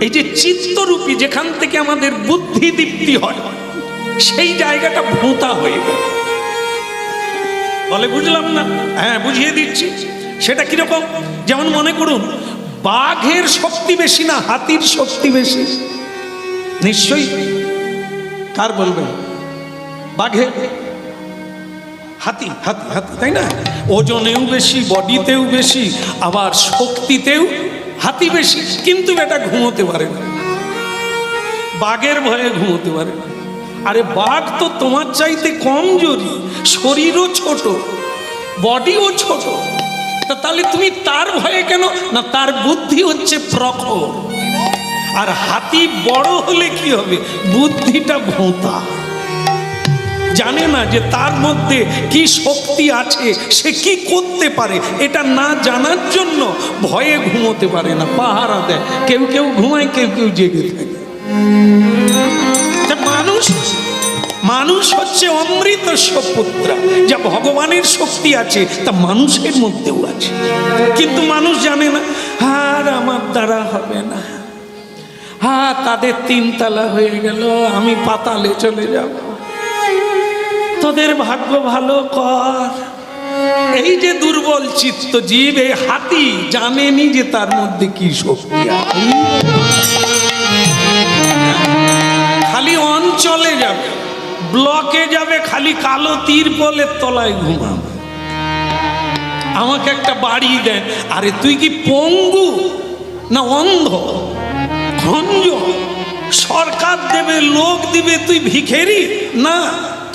এই যে চিত্তরূপী, যেখান থেকে আমাদের বুদ্ধি দীপ্তি হয়, সেই জায়গাটা ভোঁতা হয়ে গেল। বলে বুঝলাম না, হ্যাঁ বুঝিয়ে দিচ্ছি। সেটা কিরকম? যেমন মনে করুন, বাঘের শক্তি বেশি না হাতির শক্তি বেশি? নিশ্চয়ই। কার বলবেন? বাঘের। হাতি হাতি হাতি, তাই না? ওজনেও বেশি, বডিতেও বেশি, আবার শক্তিতেও হাতি বেশি, কিন্তু এটা ঘুমোতে পারে না, বাঘের ভয়ে ঘুমোতে পারে না। আরে বাঘ তো তোমার চাইতে কমজোরি, শরীরও ছোট, বডিও ছোট, তাহলে তুমি তার ভয়ে কেন? না, তার বুদ্ধি হচ্ছে প্রখর। আর হাতি বড় হলে কি হবে? বুদ্ধিটা ভোঁতা, জানে না যে তার মধ্যে কি শক্তি আছে, সে কি করতে পারে। এটা না জানার জন্য ভয়ে ঘুমোতে পারে না, পাহারা দেয়। কেউ কেউ ঘুমায়, কেউ কেউ জেগে থাকে। মানুষ হচ্ছে অমৃত পুত্র, যা ভগবানের শক্তি আছে তা মানুষের মধ্যেও আছে, কিন্তু মানুষ জানে না। আর আমার দ্বারা হবে না, তাদের 3 তলা হয়ে গেল, আমি পাতালে চলে যাব, তোদের ভাগ্য ভালো কর। এই যে দুর্বল চিত্ত জীব, এই হাতি জানেনি যে তার মধ্যে কি শক্তি আছে। খালি অঞ্চলে যাবে, ব্লকে যাবে, খালি কালো তিরপলের তলায় ঘুমাবে। আমাকে একটা বাড়ি দেন। আরে তুই কি পঙ্গু না অন্ধ, খঞ্জ? সরকার দেবে, লোক দিবে, তুই ভিখারি না,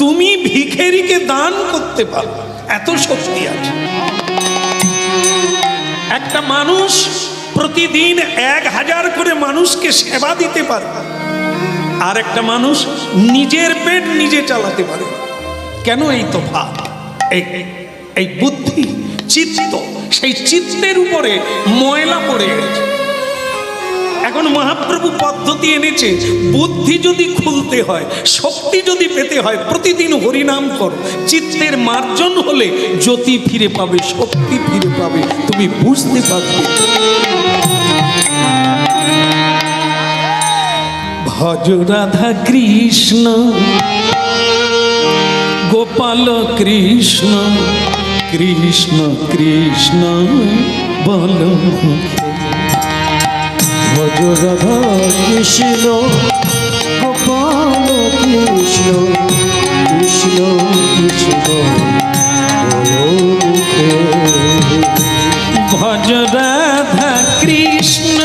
তুমি ভিখারিকে দান করতে পারো, এত শক্তি আছে। একটা মানুষ প্রতিদিন 1000 করে মানুষকে সেবা দিতে পারে, আর একটা মানুষ নিজের পেট নিজে চালাতে পারে। কেন? এই তফাৎ, এই বুদ্ধি, চিত্ত, সেই চিত্তের উপরে ময়লা পড়ে গেছে। এখন মহাপ্রভু পদ্ধতি এনেছে, বুদ্ধি যদি খুলতে হয়, শক্তি যদি পেতে হয়, প্রতিদিন হরিনাম কর। চিত্তের মার্জন হলে জ্যোতি ফিরে পাবে, শক্তি ফিরে পাবে, তুমি বুঝতে পারবে। ভজ রাধা কৃষ্ণ গোপাল কৃষ্ণ, কৃষ্ণ কৃষ্ণ বল ভজ রাধা কৃষ্ণ গোপাল কৃষ্ণ, কৃষ্ণ কৃষ্ণ বলো মুখে। ভজ রাধা কৃষ্ণ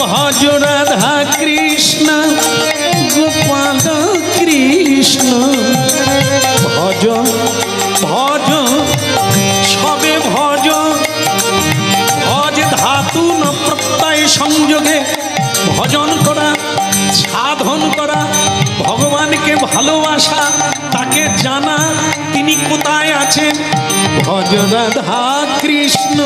ভজ রাধা কৃষ্ণ গোপাল কৃষ্ণ। ভজ ভজ সবে ভজ, ভজ ধাতু ন প্রত্যয় সংযোগে ভজন করা, সাধন করা, ভগবানকে ভালোবাসা, তাকে জানা তিনি কোথায় আছেন। ভজ রাধা কৃষ্ণ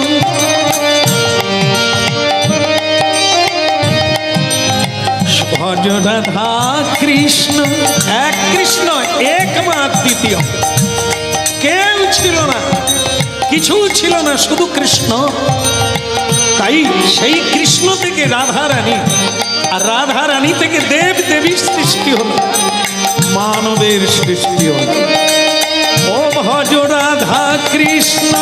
ভজ রাধা কৃষ্ণ। এক কৃষ্ণ, একমাত্র, দ্বিতীয় কেউ ছিল না, কিছু ছিল না, শুধু কৃষ্ণ। তাই সেই কৃষ্ণ থেকে রাধা রানী, আর রাধা রানী থেকে দেব দেবীর সৃষ্টি হলো, মানবের সৃষ্টি হলো। ও ভজ রাধা কৃষ্ণ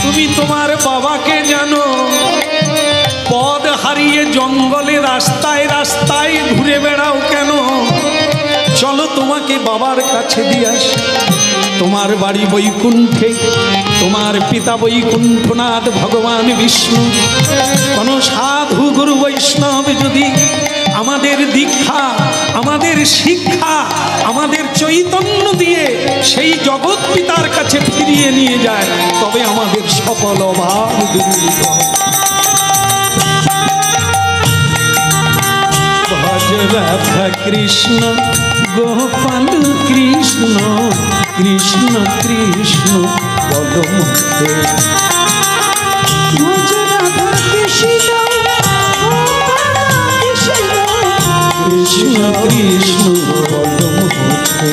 তুমি তোমার বাবাকে জানো, পদ হারিয়ে জঙ্গলে রাস্তায় রাস্তায় ঘুরে বেড়াও কেন? চলো তোমাকে বাবার কাছে দিয়ে আসি। তোমার বাড়ি বৈকুণ্ঠে, তোমার পিতা বৈকুণ্ঠনাথ ভগবান বিষ্ণু। কোন সাধু গুরু বৈষ্ণব যদি আমাদের দীক্ষা, আমাদের শিক্ষা, আমাদের চৈতন্য দিয়ে সেই জগৎ পিতার কাছে ফিরিয়ে নিয়ে যায়, তবে আমাদের সকল অভাব দূরীভূত হবে। ভজ রাধা কৃষ্ণ গোপাল কৃষ্ণ, কৃষ্ণ কৃষ্ণ বল মুখে। ভজ রাধা কৃষ্ণ কৃষ্ণ কৃষ্ণ বল মুখে।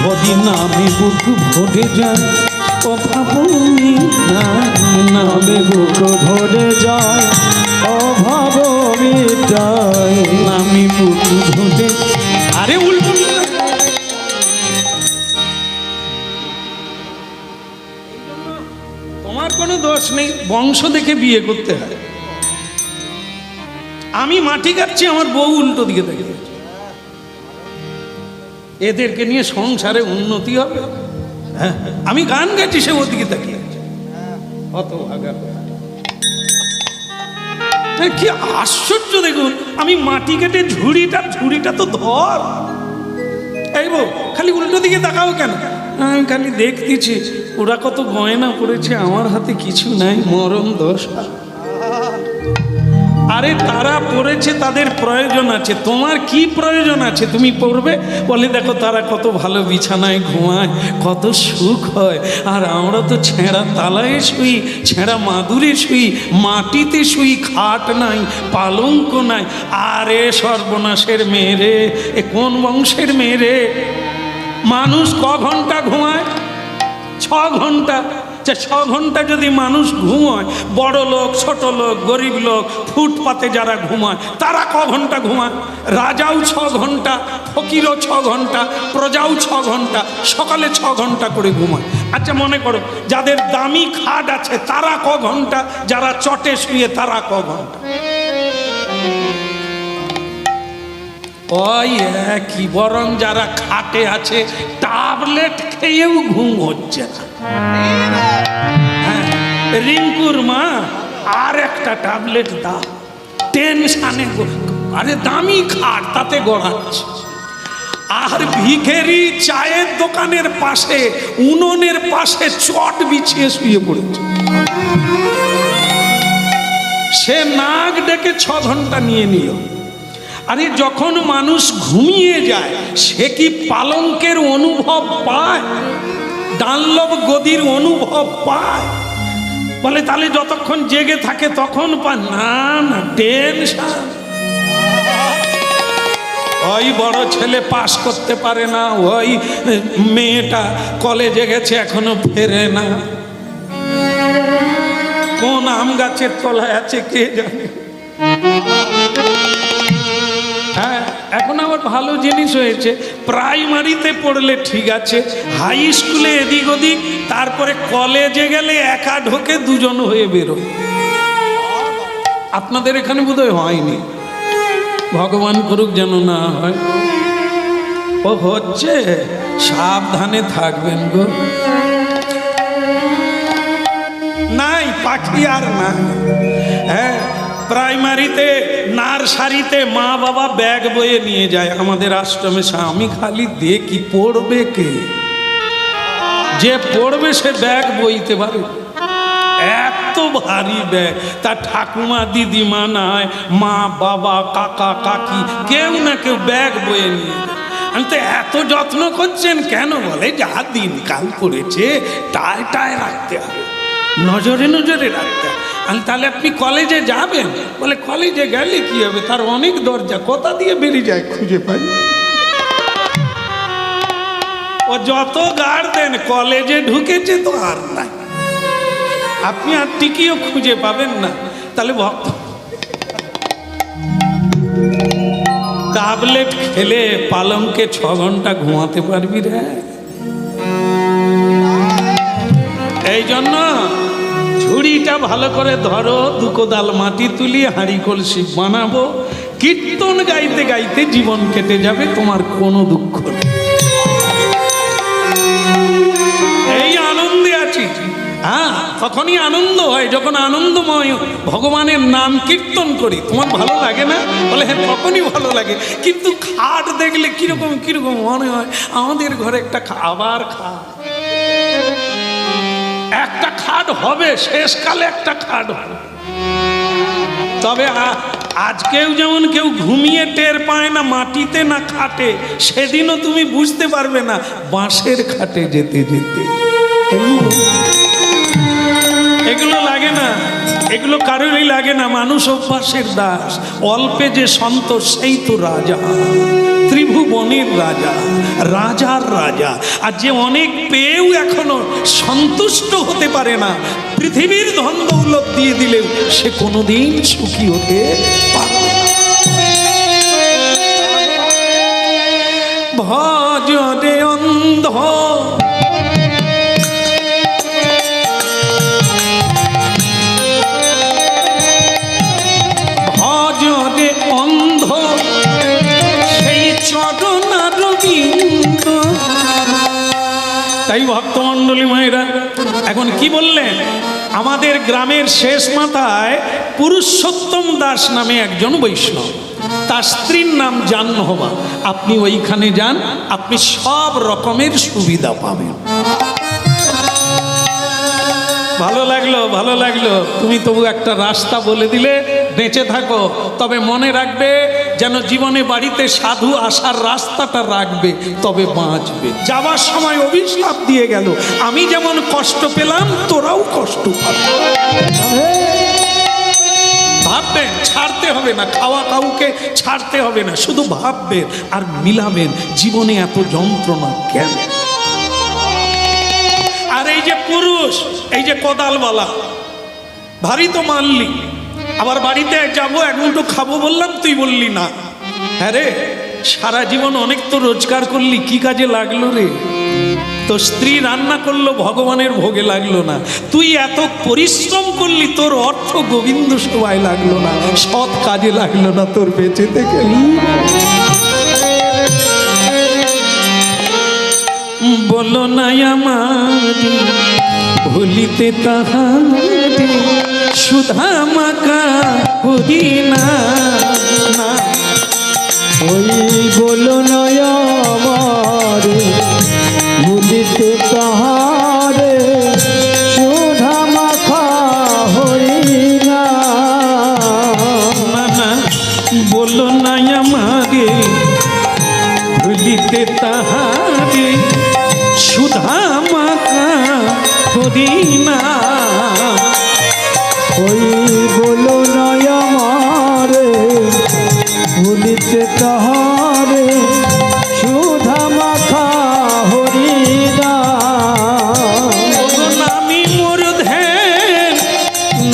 বদি নামে বুক ভরে যায়, অভাবনী নামে বুক ভরে যায়, অভাব মিটায়। নামে বুক ভরে। আরে উল্টো, তোমার কোনো দোষ নেই, বংশ দেখে বিয়ে করতে হয়। আমি মাটি কাটছি, আমার বউ উল্টো দিকে দেখে, এদেরকে নিয়ে সংসারে উন্নতি হবে? হ্যাঁ, আমি গান গাইছি, সে ওদিকে তাকিয়ে আছে। অত ভাগা কি আশ্চর্য! দেখুন, আমি মাটি কেটে ঝুড়িটা তো ধর। এই বউ, খালি উল্টো দিকে তাকাও কেন? আমি খালি দেখতেছি ওরা কত গয়না পড়েছে, আমার হাতে কিছু নাই, মরণ দশা। আরে তারা পড়েছে, তাদের প্রয়োজন আছে, তোমার কি প্রয়োজন আছে তুমি পড়বে? বলে দেখো তারা কত ভালো বিছানায় ঘুমায়, কত সুখ হয়, আর আমরা তো ছেঁড়া তালায় শুই, ছেঁড়া মাদুরে শুই, মাটিতে শুই, খাট নাই, পালঙ্ক নাই। আরে সর্বনাশের মেয়েরে, এ কোন বংশের মেয়েরে? মানুষ ক ঘন্টা ঘুমায়? 6 ঘন্টা। যে 6 ঘন্টা যদি মানুষ ঘুমায়, বড় লোক ছোট লোক গরিব লোক ফুটপাতে যারা ঘুমায় তারা ক ঘন্টা ঘুমায়? রাজাও 6 ঘন্টা, ফকিরও 6 ঘন্টা, প্রজাও 6 ঘন্টা, সকালে 6 ঘন্টা করে ঘুমায়। আচ্ছা মনে করো যাদের দামি খাট আছে তারা ক ঘন্টা, যারা চটে শুয়ে তারা ক ঘন্টা? ওই কি, বরং যারা খাটে আছে ট্যাবলেট খেয়েও ঘুম হচ্ছে না। রিঙ্কুর মা আর একটা ট্যাবলেট দাও, টেনশানে, আরে দামি খাট তাতে গড়াচ্ছে। আর ভিখেরি চায়ের দোকানের পাশে উনুনের পাশে চট বিছিয়ে শুয়ে পড়েছে। সে নাক ডেকে 6 ঘন্টা নিয়ে নিল। আরে যখন মানুষ ঘুমিয়ে যায় সে কি পালঙ্কের অনুভব পায়, ডানলভ গদির অনুভব পায়? বলে তাহলে যতক্ষণ জেগে থাকে তখন পায় না? না, টেনশন। ওই বড় ছেলে পাস করতে পারে না, ওই মেয়েটা কলেজে গেছে এখনো ফেরে না, কোন আম গাছের তলায় আছে কে জানে। হ্যাঁ, এখন আবার ভালো জিনিস হয়েছে, প্রাইমারিতে পড়লে ঠিক আছে, হাই স্কুলে এদিক ওদিক, তারপরে কলেজে গেলে একা ঢোকে 2 জন হয়ে বেরোয়। আপনাদের এখানে বোধহয় হয়নি, ভগবান করুক যেন না হয়। ও হচ্ছে, সাবধানে থাকবেন গো। নাই পাখি আর না। হ্যাঁ, প্রাইমারিতে নার্সারিতে মা বাবা ব্যাগ বয়ে নিয়ে যায় আমাদের আশ্রমে। আমি খালি দেখি পড়বে কে, যে পড়বে সে ব্যাগ বইতে পারে, এত ভারী ব্যাগ। তার ঠাকুমা দিদিমা নাই, মা বাবা কাকা কাকি কেউ না কেউ ব্যাগ বয়ে নিয়ে যায়। আমি তো এত যত্ন করছেন কেন? বলে যা দিনকাল পড়েছে টায় টায় রাখতে হবে, নজরে নজরে রাখতে হবে। আমি তাহলে আপনি কলেজে যাবেন? বলে কলেজে গেলে কি হবে, তার অনেক দরজা, কোথা দিয়ে বেরিয়ে যায় খুঁজে পাই। ও যত গাড় দেন কলেজে ঢুকেছে তো আর নাই, আপনি আর টিকিও খুঁজে পাবেন না। তাহলে ভক্ত ট্যাবলেট খেলে পালঙ্কে 6 ঘন্টা ঘুমাতে পারবি রে? এই জন্য ঝুড়িটা ভালো করে ধরো, 2 কোদাল মাটি তুলি হাঁড়ি কলসি বানাবো, কীর্তন গাইতে গাইতে জীবন কেটে যাবে, তোমার কোনো দুঃখ নেই। এই আনন্দে আছি। হ্যাঁ, তখনই আনন্দ হয় যখন আনন্দময় ভগবানের নাম কীর্তন করি। তোমার ভালো লাগে না? বলে হ্যাঁ, তখনই ভালো লাগে। কিন্তু খাট দেখলে কিরকম কিরকম মনে হয়, আমাদের ঘরে একটা আবার খাট, একটা খাট হবে, শেষকালে একটা খাট হবে। তবে আজকেও যেমন কেউ ঘুমিয়ে টের পায় না মাটিতে না খাটে, সেদিনও তুমি বুঝতে পারবে না বাঁশের খাটে যেতে যেতে। এগুলো লাগে না, এগুলো কারোরই লাগে না। মানুষ অভ্যাসের দাস, অল্পে যে সন্তোষ সেই তো রাজা, ত্রিভুবনের রাজা, রাজার রাজা। আর যে অনেক পেয়েও এখনো সন্তুষ্ট হতে পারে না, পৃথিবীর ধন দৌলত দিয়ে দিলেও সে কোনোদিন সুখী হতে পারবে না। ভজ রে অন্ধ তাই ভক্তমণ্ডলী মায়েরা এখন কি বললেন, আমাদের গ্রামের শেষ মাথায় পুরুষোত্তম দাস নামে একজন বৈষ্ণব, তার স্ত্রীর নাম জাহ্নবা। আপনি ওইখানে যান, আপনি সব রকমের সুবিধা পাবেন। ভালো লাগলো, ভালো লাগলো। তুমি তবু একটা রাস্তা বলে দিলে, বেঁচে থাকো। তবে মনে রাখবে যেন জীবনে বাড়িতে সাধু আসার রাস্তাটা রাখবে, তবে বাঁচবে। যাওয়ার সময় অভিশাপ দিয়ে গেল, আমি যেমন কষ্ট পেলাম তোরাও কষ্ট পাবে। ভাববেন, ছাড়তে হবে না, খাওয়া কাউকে ছাড়তে হবে না, শুধু ভাববেন আর মিলাবেন জীবনে এত যন্ত্রণা কেন। আর এই যে পুরুষ এই যে কোদালওয়ালা, ভারী তো মানলি, আবার বাড়িতে যাবো এক মুঠো খাবো বললাম, তুই বললি না। হ্যাঁ রে, সারা জীবন অনেক তো রোজগার করলি, কি কাজে লাগলো রে? তো স্ত্রী রান্না করলো, ভগবানের ভোগে লাগলো না। তুই এত পরিশ্রম করলি, তোর অর্থ গোবিন্দ সেবায় লাগলো না, সৎ কাজে লাগলো না, তোর বেঁচে থেকে। বলো না আমারি ভুলিতে তাহারে, সুধা মাকা হরি না। ওই বলো নয় আমারে ভুলিতে তাহারে, সুধা মাখা হরি না। বলো না আমারে ভুলিতে তাহারে, সুধা মাকা হরি না। ওই বলো নয় আমারে ভুলিতে তাহারে, সুধা মাখা হরি না। নামি মোর ধ্যান,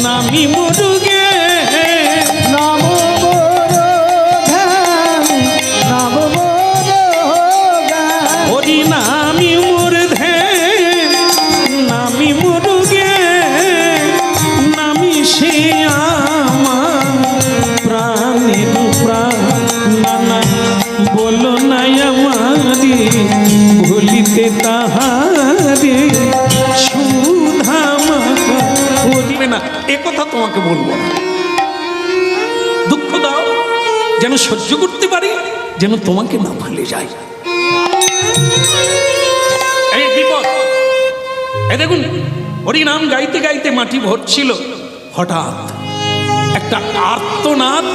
নামি মোর জ্ঞান, নাম মোর ধ্যান, নাম মোর জ্ঞান। হরি নামি মোর ধ্যান, নামি মোর জ্ঞান, নামি সে আমার প্রাণের প্রাণ। নানা বলো না আমারি ভুলিতে তাহারে, সুধা মাখা হরি না। এ কথা তোমাকে বলবো না, দুঃখ দাও যেন সহ্য করতে পারি, যেন তোমাকে না ভুলে যাই। এই বিপদ, এই দেখুন, হরিনাম গাইতে গাইতে মাটি ভরছিল, হঠাৎ একটা আর্তনাদ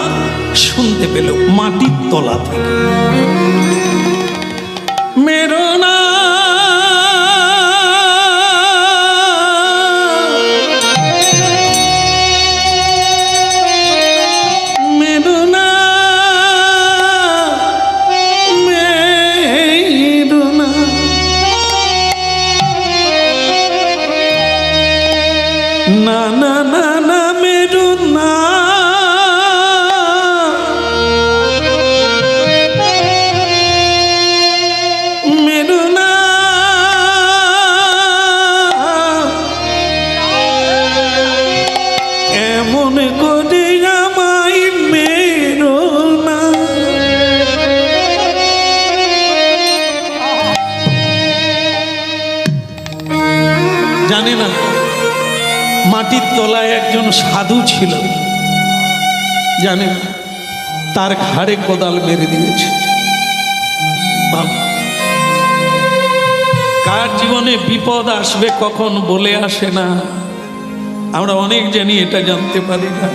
শুনতে পেল মাটির তলা থেকে। মেরো না, মেরো না, মেরো না। না না না না মেরো না, মেরো না। এমন করে আমায় মেরো না। জানে না মাটির তলায় একজন সাধু ছিল, জানে না তার ঘাড়ে কোদাল মেরে দিয়েছে। বাবা, কার জীবনে বিপদ আসবে কখন বলে আসে না, আমরা অনেক জানি, এটা জানতে পারি না।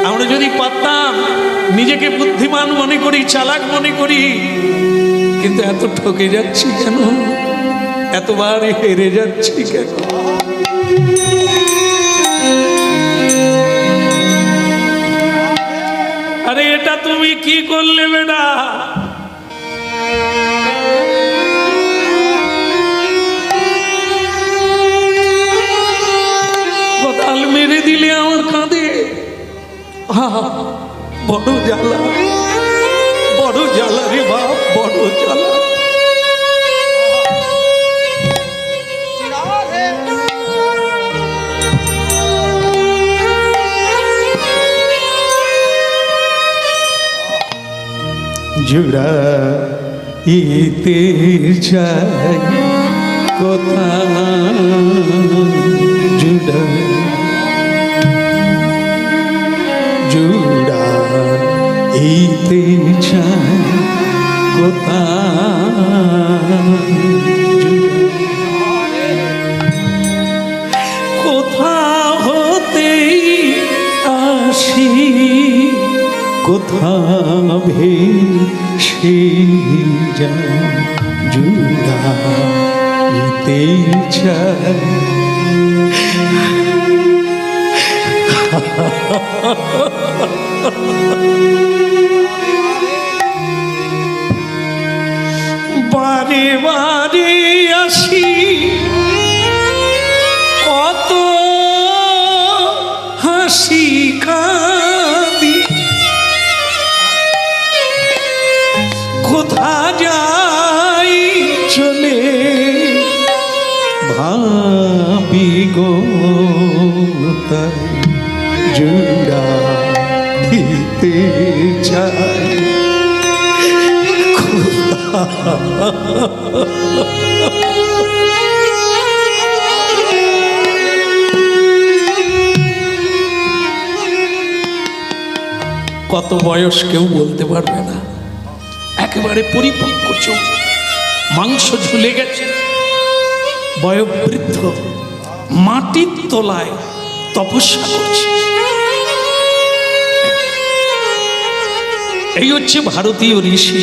আমরা যদি পারতাম, নিজেকে বুদ্ধিমান মনে করি, চালাক মনে করি, কিন্তু এত ঠকে যাচ্ছি কেন, এতবার হেরে যাচ্ছি কেন? আরে এটা তুমি কি করলে বেটা? কোদাল মেরে দিলে আমার কাঁধে, বড় জ্বালা, বড় জ্বালা রে বাপ, বড় জ্বালা। জুড়া ইতে চাই কথা, জুড়া জুড়া ইতে চাই কথা, কোথা হতেই আসি, কোথা ভেসে যায়, জুড়াইতে চাই। বারে বারে আসি, কাঁদি কোথা যাই চলে ভাবি গো তাই জুড়া দিতে চাই কত বয়স কেউ বলতে পারবে না, একেবারে পরিপক্ক চোখ, মাংস ঝুলে গেছে, বয়োবৃদ্ধ, মাটির তলায় তপস্যা করছে। এই হচ্ছে ভারতীয় ঋষি,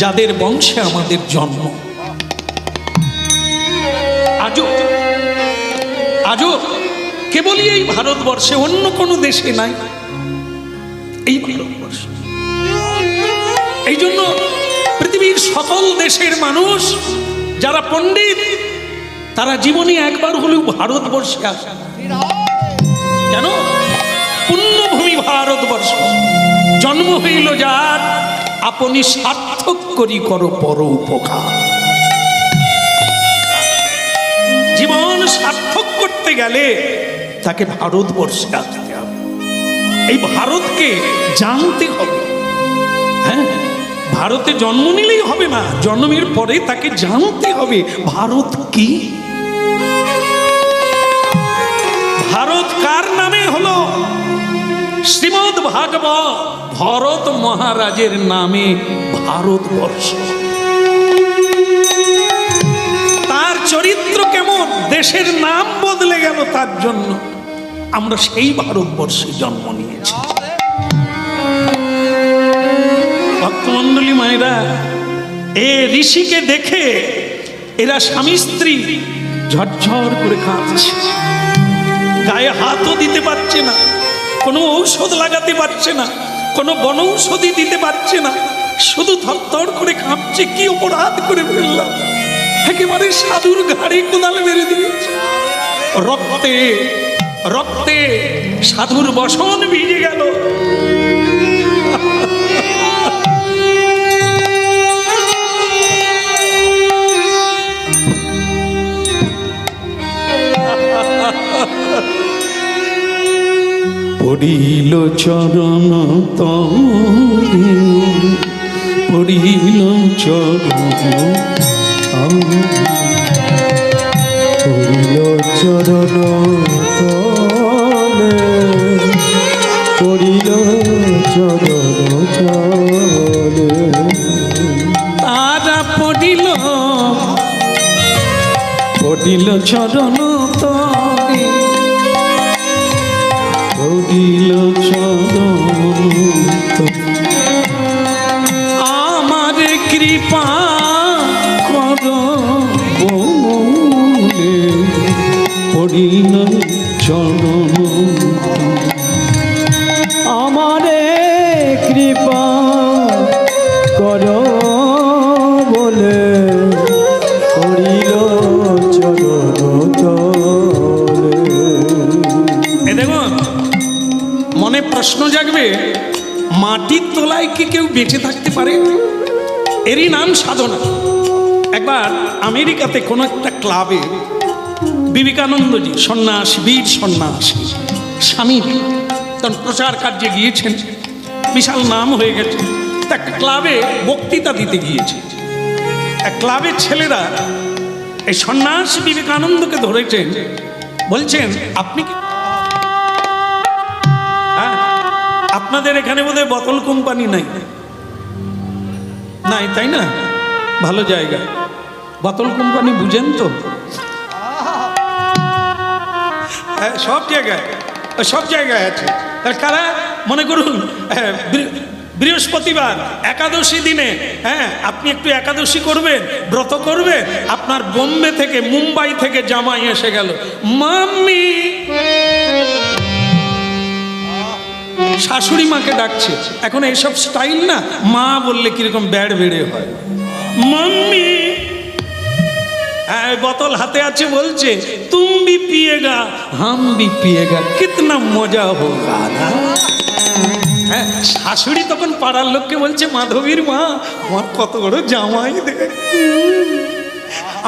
যাদের বংশে আমাদের জন্ম। আজও কেবলই এই ভারতবর্ষে, অন্য কোনো দেশে নাই, এই ভারতবর্ষ। এই জন্য পৃথিবীর সকল দেশের মানুষ যারা পণ্ডিত, তারা জীবনে একবার হলেও ভারতবর্ষে আসে। কেন? পুণ্যভূমি ভারতবর্ষ, জন্ম হইল যার, আপনি সার্থক করি কর পর উপকার। জীবন সার্থক করতে গেলে তাকে ভারতবর্ষে আসতে হবে, এই ভারতকে জানতে হবে। হ্যাঁ, ভারতে জন্ম নিলেই হবে না, জন্মের পরে তাকে জানতে হবে ভারত কি। ভারত কার নামে হলো? শ্রীমদ্ ভাগবত ভরত মহারাজের নামে ভারতবর্ষ। তার চরিত্র কেমন, দেশের নাম বদলে গেল তার জন্য। আমরা সেই ভারতবর্ষে জন্ম নিয়েছি। ভক্তমণ্ডলী মায়েরা, এ ঋষিকে দেখে এরা স্বামী স্ত্রী ঝরঝর করে কাঁদছে, গায়ে হাতও দিতে পারছে না, কোনো ঔষধ লাগাতে পারছে না, কোনো বনৌষধি দিতে পারছে না, শুধু থরথর করে কাঁপছে। কি অপরাধ করে ফেললাম, একেবারে সাধুর ঘাড়ে কোদাল মেরে দিয়েছে। রক্তে রক্তে সাধুর বসন ভিজে গেল। পড়িল চরণ তরে, পড়িল চরণ, পড়িল চরণ তলে, পড়িল চরণ তলে। তারা পড়িল পড়িল চরণ তলে, পড়িল চরণ তলে। আমার কৃপা কর বলে পড়িল চরণ, আমারে কৃপা কর বলে পড়িল চরণ তলে। এ দেখুন, মনে প্রশ্ন জাগবে, মাটির তলায় কি কেউ বেঁচে থাকতে পারে? এরই নাম সাধনা। একবার আমেরিকাতে কোনো একটা ক্লাবে বিবেকানন্দজি, সন্ন্যাসী, বীর সন্ন্যাসী স্বামী, তখন প্রচার কার্যে গিয়েছেন, বিশাল নাম হয়ে গেছে। একটা ক্লাবে বক্তৃতা দিতে গিয়েছে। এক ক্লাবের ছেলেরা এই সন্ন্যাসী বিবেকানন্দকে ধরেছেন, বলছেন আপনি কি, হ্যাঁ, আপনাদের এখানে বোধহয় বোতল কোম্পানি নাই, নাই তাই না? ভালো জায়গা, বোতল কোম্পানি বুঝেন তো? হ্যাঁ, সব জায়গায় আছে। কারা মনে করুন বৃহস্পতিবার একাদশী দিনে, হ্যাঁ, আপনি একটু একাদশী করবেন, ব্রত করবেন, আপনার বোম্বে থেকে, মুম্বাই থেকে জামাই এসে গেল, মাম্মি, শাশুড়ি মাকে ডাকছে। এখন এইসব স্টাইল না, মা বললে কিরকম ব্যাড বেড়ে হয়, মাম্মি। হ্যাঁ বোতল হাতে আছে, বলছে তুম ভি পিয়েগা হাম ভি পিয়েগা কিতনা মজা হোগা না। হ্যাঁ শাশুড়ি তখন পাড়ার লোককে বলছে, মাধবীর মা আমার কত বড় জামাই দেখ,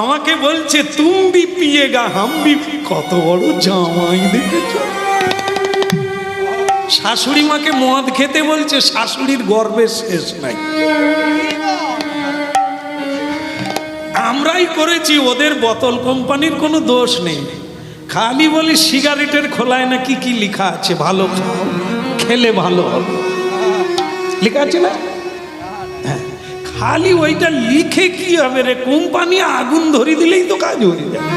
আমাকে বলছে তুম ভি পিয়েগা হাম ভি, কত বড় জামাই দেখেছ। শাশুড়ি মাকে মদ খেতে বলছে, শাশুড়ির গর্বের শেষ নাই। আমরাই করেছি, ওদের বোতল কোম্পানির কোনো দোষ নেই। খালি বলি সিগারেটের খোলায় নাকি কি লেখা আছে, ভালো খাও খেলে ভালো হবে, লেখা আছে না? হ্যাঁ, খালি ওইটা লিখে কি হবে রে, কোম্পানি আগুন ধরে দিলেই তো কাজ হয়ে যায়।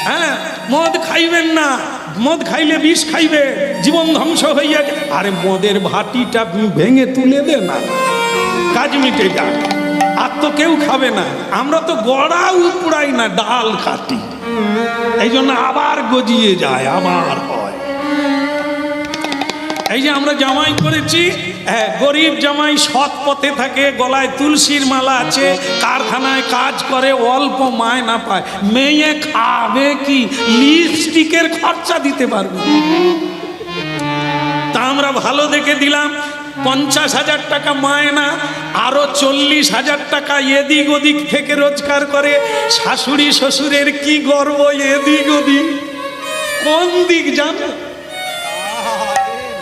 হ্যাঁ মদ খাইবেন না, মদ খাইলে বিষ খাইবে, জীবন ধ্বংস হয়ে যাবে। আরে মদের ভাটিটা ভেঙে তুলে দে না, কাজ মিটে যায়। আর তো কেউ খাবে না, আমরা তো গড়া উপড়াই না, ডাল কাটি, এই জন্য আবার গজিয়ে যায়, আবার হয়। এই যে আমরা জামাই করেছি, গরিব জামাই সৎ পথে থাকে, গলায় তুলসীর মালা আছে, কারখানায় কাজ করে, অল্প মায়না পায়, মেয়ে খাবে কি, লিপস্টিকের খরচা দিতে পারবে। তা আমরা ভালো দেখে দিলাম, 50,000 টাকা মায়না, আরো 40,000 টাকা এদিক ওদিক থেকে রোজগার করে। শাশুড়ি শ্বশুরের কি গর্ব, এদিক ওদিক কোন দিক জানে?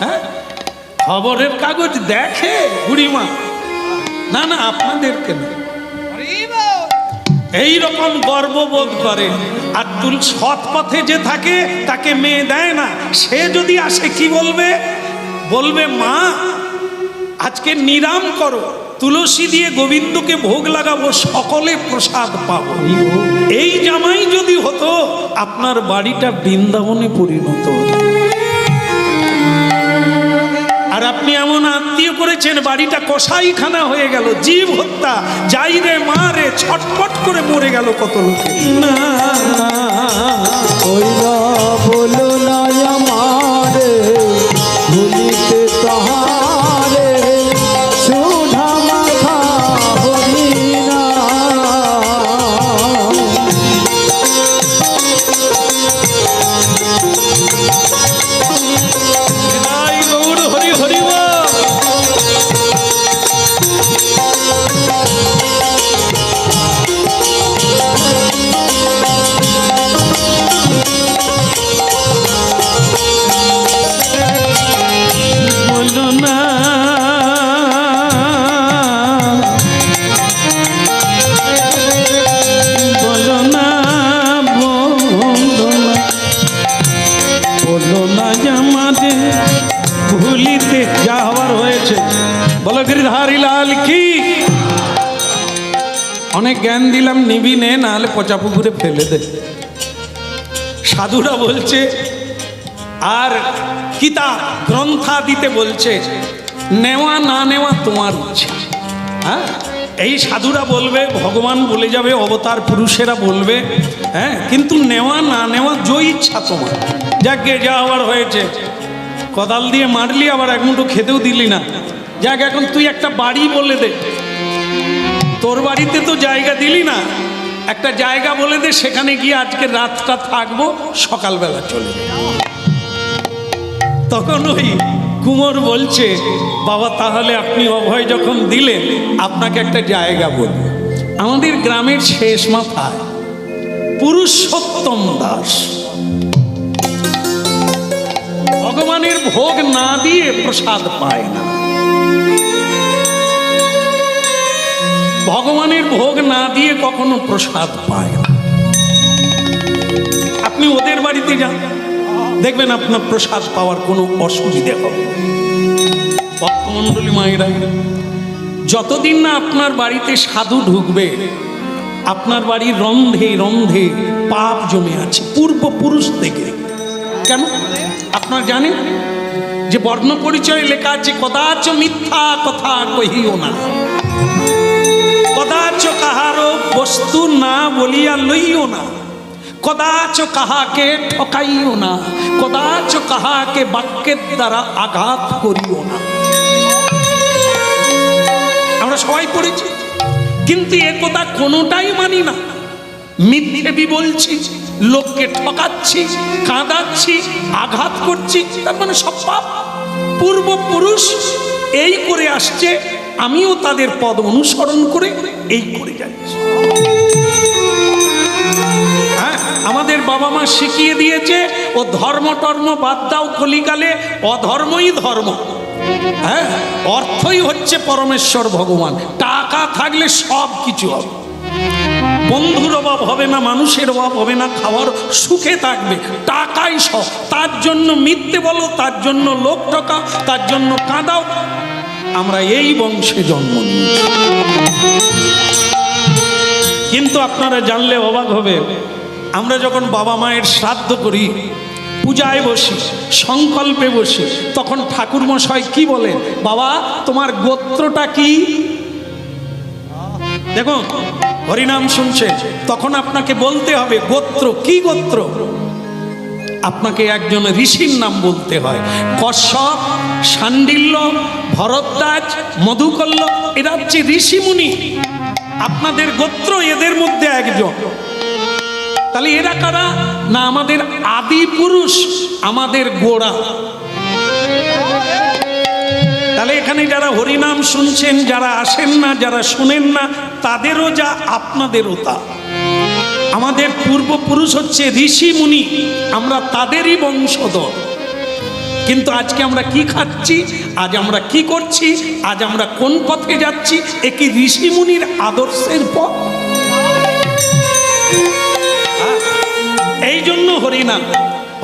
হ্যাঁ খবরের কাগজ দেখে বুড়িমা? না না, আপনাদেরকে না, এইরকম গর্ববোধ করে। আর তুল সৎ পথে যে থাকে তাকে মেয়ে দেয় না, সে যদি আসে কি বলবে? বলবে মা আজকে নিরাম করো, তুলসী দিয়ে গোবিন্দকে ভোগ লাগাবো, সকলে প্রসাদ পাবো। এই জামাই যদি হতো, আপনার বাড়িটা বৃন্দাবনে পরিণত হতো। আর আপনি এমন আত্মীয় করেছেন, বাড়িটা কসাইখানা হয়ে গেল, জীব হত্যা, যাই রে মা রে, ছটপট করে মরে গেল কত লোকে। না ওইরা বলো না আমারে ভুলিতে তাহারে, সুধা মাথা হরি না। জয় গৌর হরি হরি বল। বলো না বলো না বলো না বলো না জামাতে ভুলিতে, যা হওয়ার হয়েছে। বলো গিরিধারী লাল কি। অনেক জ্ঞান দিলাম, নিবি নে, নাহলে পচা পুকুরে ফেলে দে। সাধুরা বলছে, আর কিতাব গ্রন্থা দিতে বলছে, নেওয়া না নেওয়া তোমার ইচ্ছা। হ্যাঁ এই সাধুরা বলবে, ভগবান বলে যাবে, অবতার পুরুষেরা বলবে, হ্যাঁ কিন্তু নেওয়া না নেওয়া যে ইচ্ছা তোমার। যাকে যা হওয়ার হয়েছে, কোদাল দিয়ে মারলি, আবার এক মুঠো খেতেও দিলি না। যাক এখন তুই একটা বাড়ি বলে দে, তোর বাড়িতে তো জায়গা দিলি না, একটা জায়গা বলে দে, সেখানে গিয়ে আজকে রাতটা থাকবো, সকালবেলা চলে যাবো। তখন ওই কুমোর বলছে, বাবা তাহলে আপনি অভয় যখন দিলেন, আপনাকে একটা জায়গা বলবো। আমাদের গ্রামের শেষ মাথায় পুরুষোত্তম দাস ভগবানের ভোগ না দিয়ে প্রসাদ পায় না, ভগবানের ভোগ না দিয়ে কখনো প্রসাদ পায় না। আপনি ওদের বাড়িতে যান, দেখবেন আপনার প্রসাদ পাওয়ার কোনো অসুবিধে হবে। ভক্তমণ্ডলী মায়েরা, যতদিন না আপনার বাড়িতে সাধু ঢুকবে, আপনার বাড়ির রন্ধে রন্ধে পাপ জমে আছে পূর্বপুরুষ থেকে। কেন আপনার জানেন যে বর্ণ পরিচয় লেখা আছে, কদাচ মিথ্যা কথা কহিও না, কদাচ কাহারো বস্তু না বলিয়া লইও না, কদাচ কাহাকে ঠকাইও না, কদাচ কাহাকে বাক্যের দ্বারা আঘাত করিও না। আমরা সবাই পড়েছি, কিন্তু এ কথা কোনোটাই মানি না। মিথ্যেবি বলছি, লোককে ঠকাচ্ছি, কাঁদাচ্ছি, আঘাত করছি, তার মানে সব পাপ। পূর্বপুরুষ এই করে আসছে, আমিও তাদের পদ অনুসরণ করে এই করে যাচ্ছি। হ্যাঁ, আমাদের বাবা মা শিখিয়ে দিয়েছে ও ধর্ম টর্ম বাদ দাও, কলিকালে অধর্মই ধর্ম। হ্যাঁ, অর্থই হচ্ছে পরমেশ্বর ভগবান। টাকা থাকলে সব কিছু হবে, বন্ধুর অভাব হবে না, মানুষের অভাব হবে না, খাওয়ার সুখে থাকবে, টাকাই সব। তার জন্য মিথ্যে বলো, তার জন্য লোক ঠকাও, তার জন্য কাঁদাও। আমরা এই বংশে জন্ম নিয়েছি। কিন্তু আপনারা জানলে অবাক হবে, আমরা যখন বাবা মায়ের শ্রাদ্ধ করি, পূজায় বসি, সংকল্পে বসি, তখন ঠাকুর মশাই কি বলেন? বাবা, তোমার গোত্রটা কি? দেখুন, হরিনাম শুনছেন, তখন আপনাকে বলতে হবে গোত্র কি। গোত্র আপনাকে একজন ঋষির নাম বলতে হয়। কশ্যপ, শাণ্ডিল্য, ভরদ্বাজ, মধুকল্য, এরা হচ্ছে ঋষিমুনি। আপনাদের গোত্র এদের মধ্যে একজন। তাহলে এরা কারা? না, আমাদের আদি পুরুষ, আমাদের গোড়া। তাহলে এখানে যারা হরিনাম শুনছেন, যারা আসেন না, যারা শুনেন না, তাদেরও যা আপনাদেরও তা। আমাদের পূর্বপুরুষ হচ্ছে ঋষি মুনি, আমরা তাদেরই বংশধর। কিন্তু আজকে আমরা কি খাচ্ছি, আজ আমরা কি করছি, আজ আমরা কোন পথে যাচ্ছি, এ কি ঋষি মুনির আদর্শের পথ? এই জন্য হরিনাম,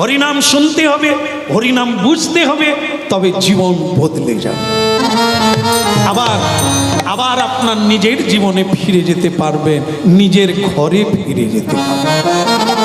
হরিনাম শুনতে হবে, হরিনাম বুঝতে হবে, তবে জীবন বদলে যাবে। আবার আপনার নিজের জীবনে ফিরে যেতে পারবেন, নিজের ঘরে ফিরে যেতে পারবেন।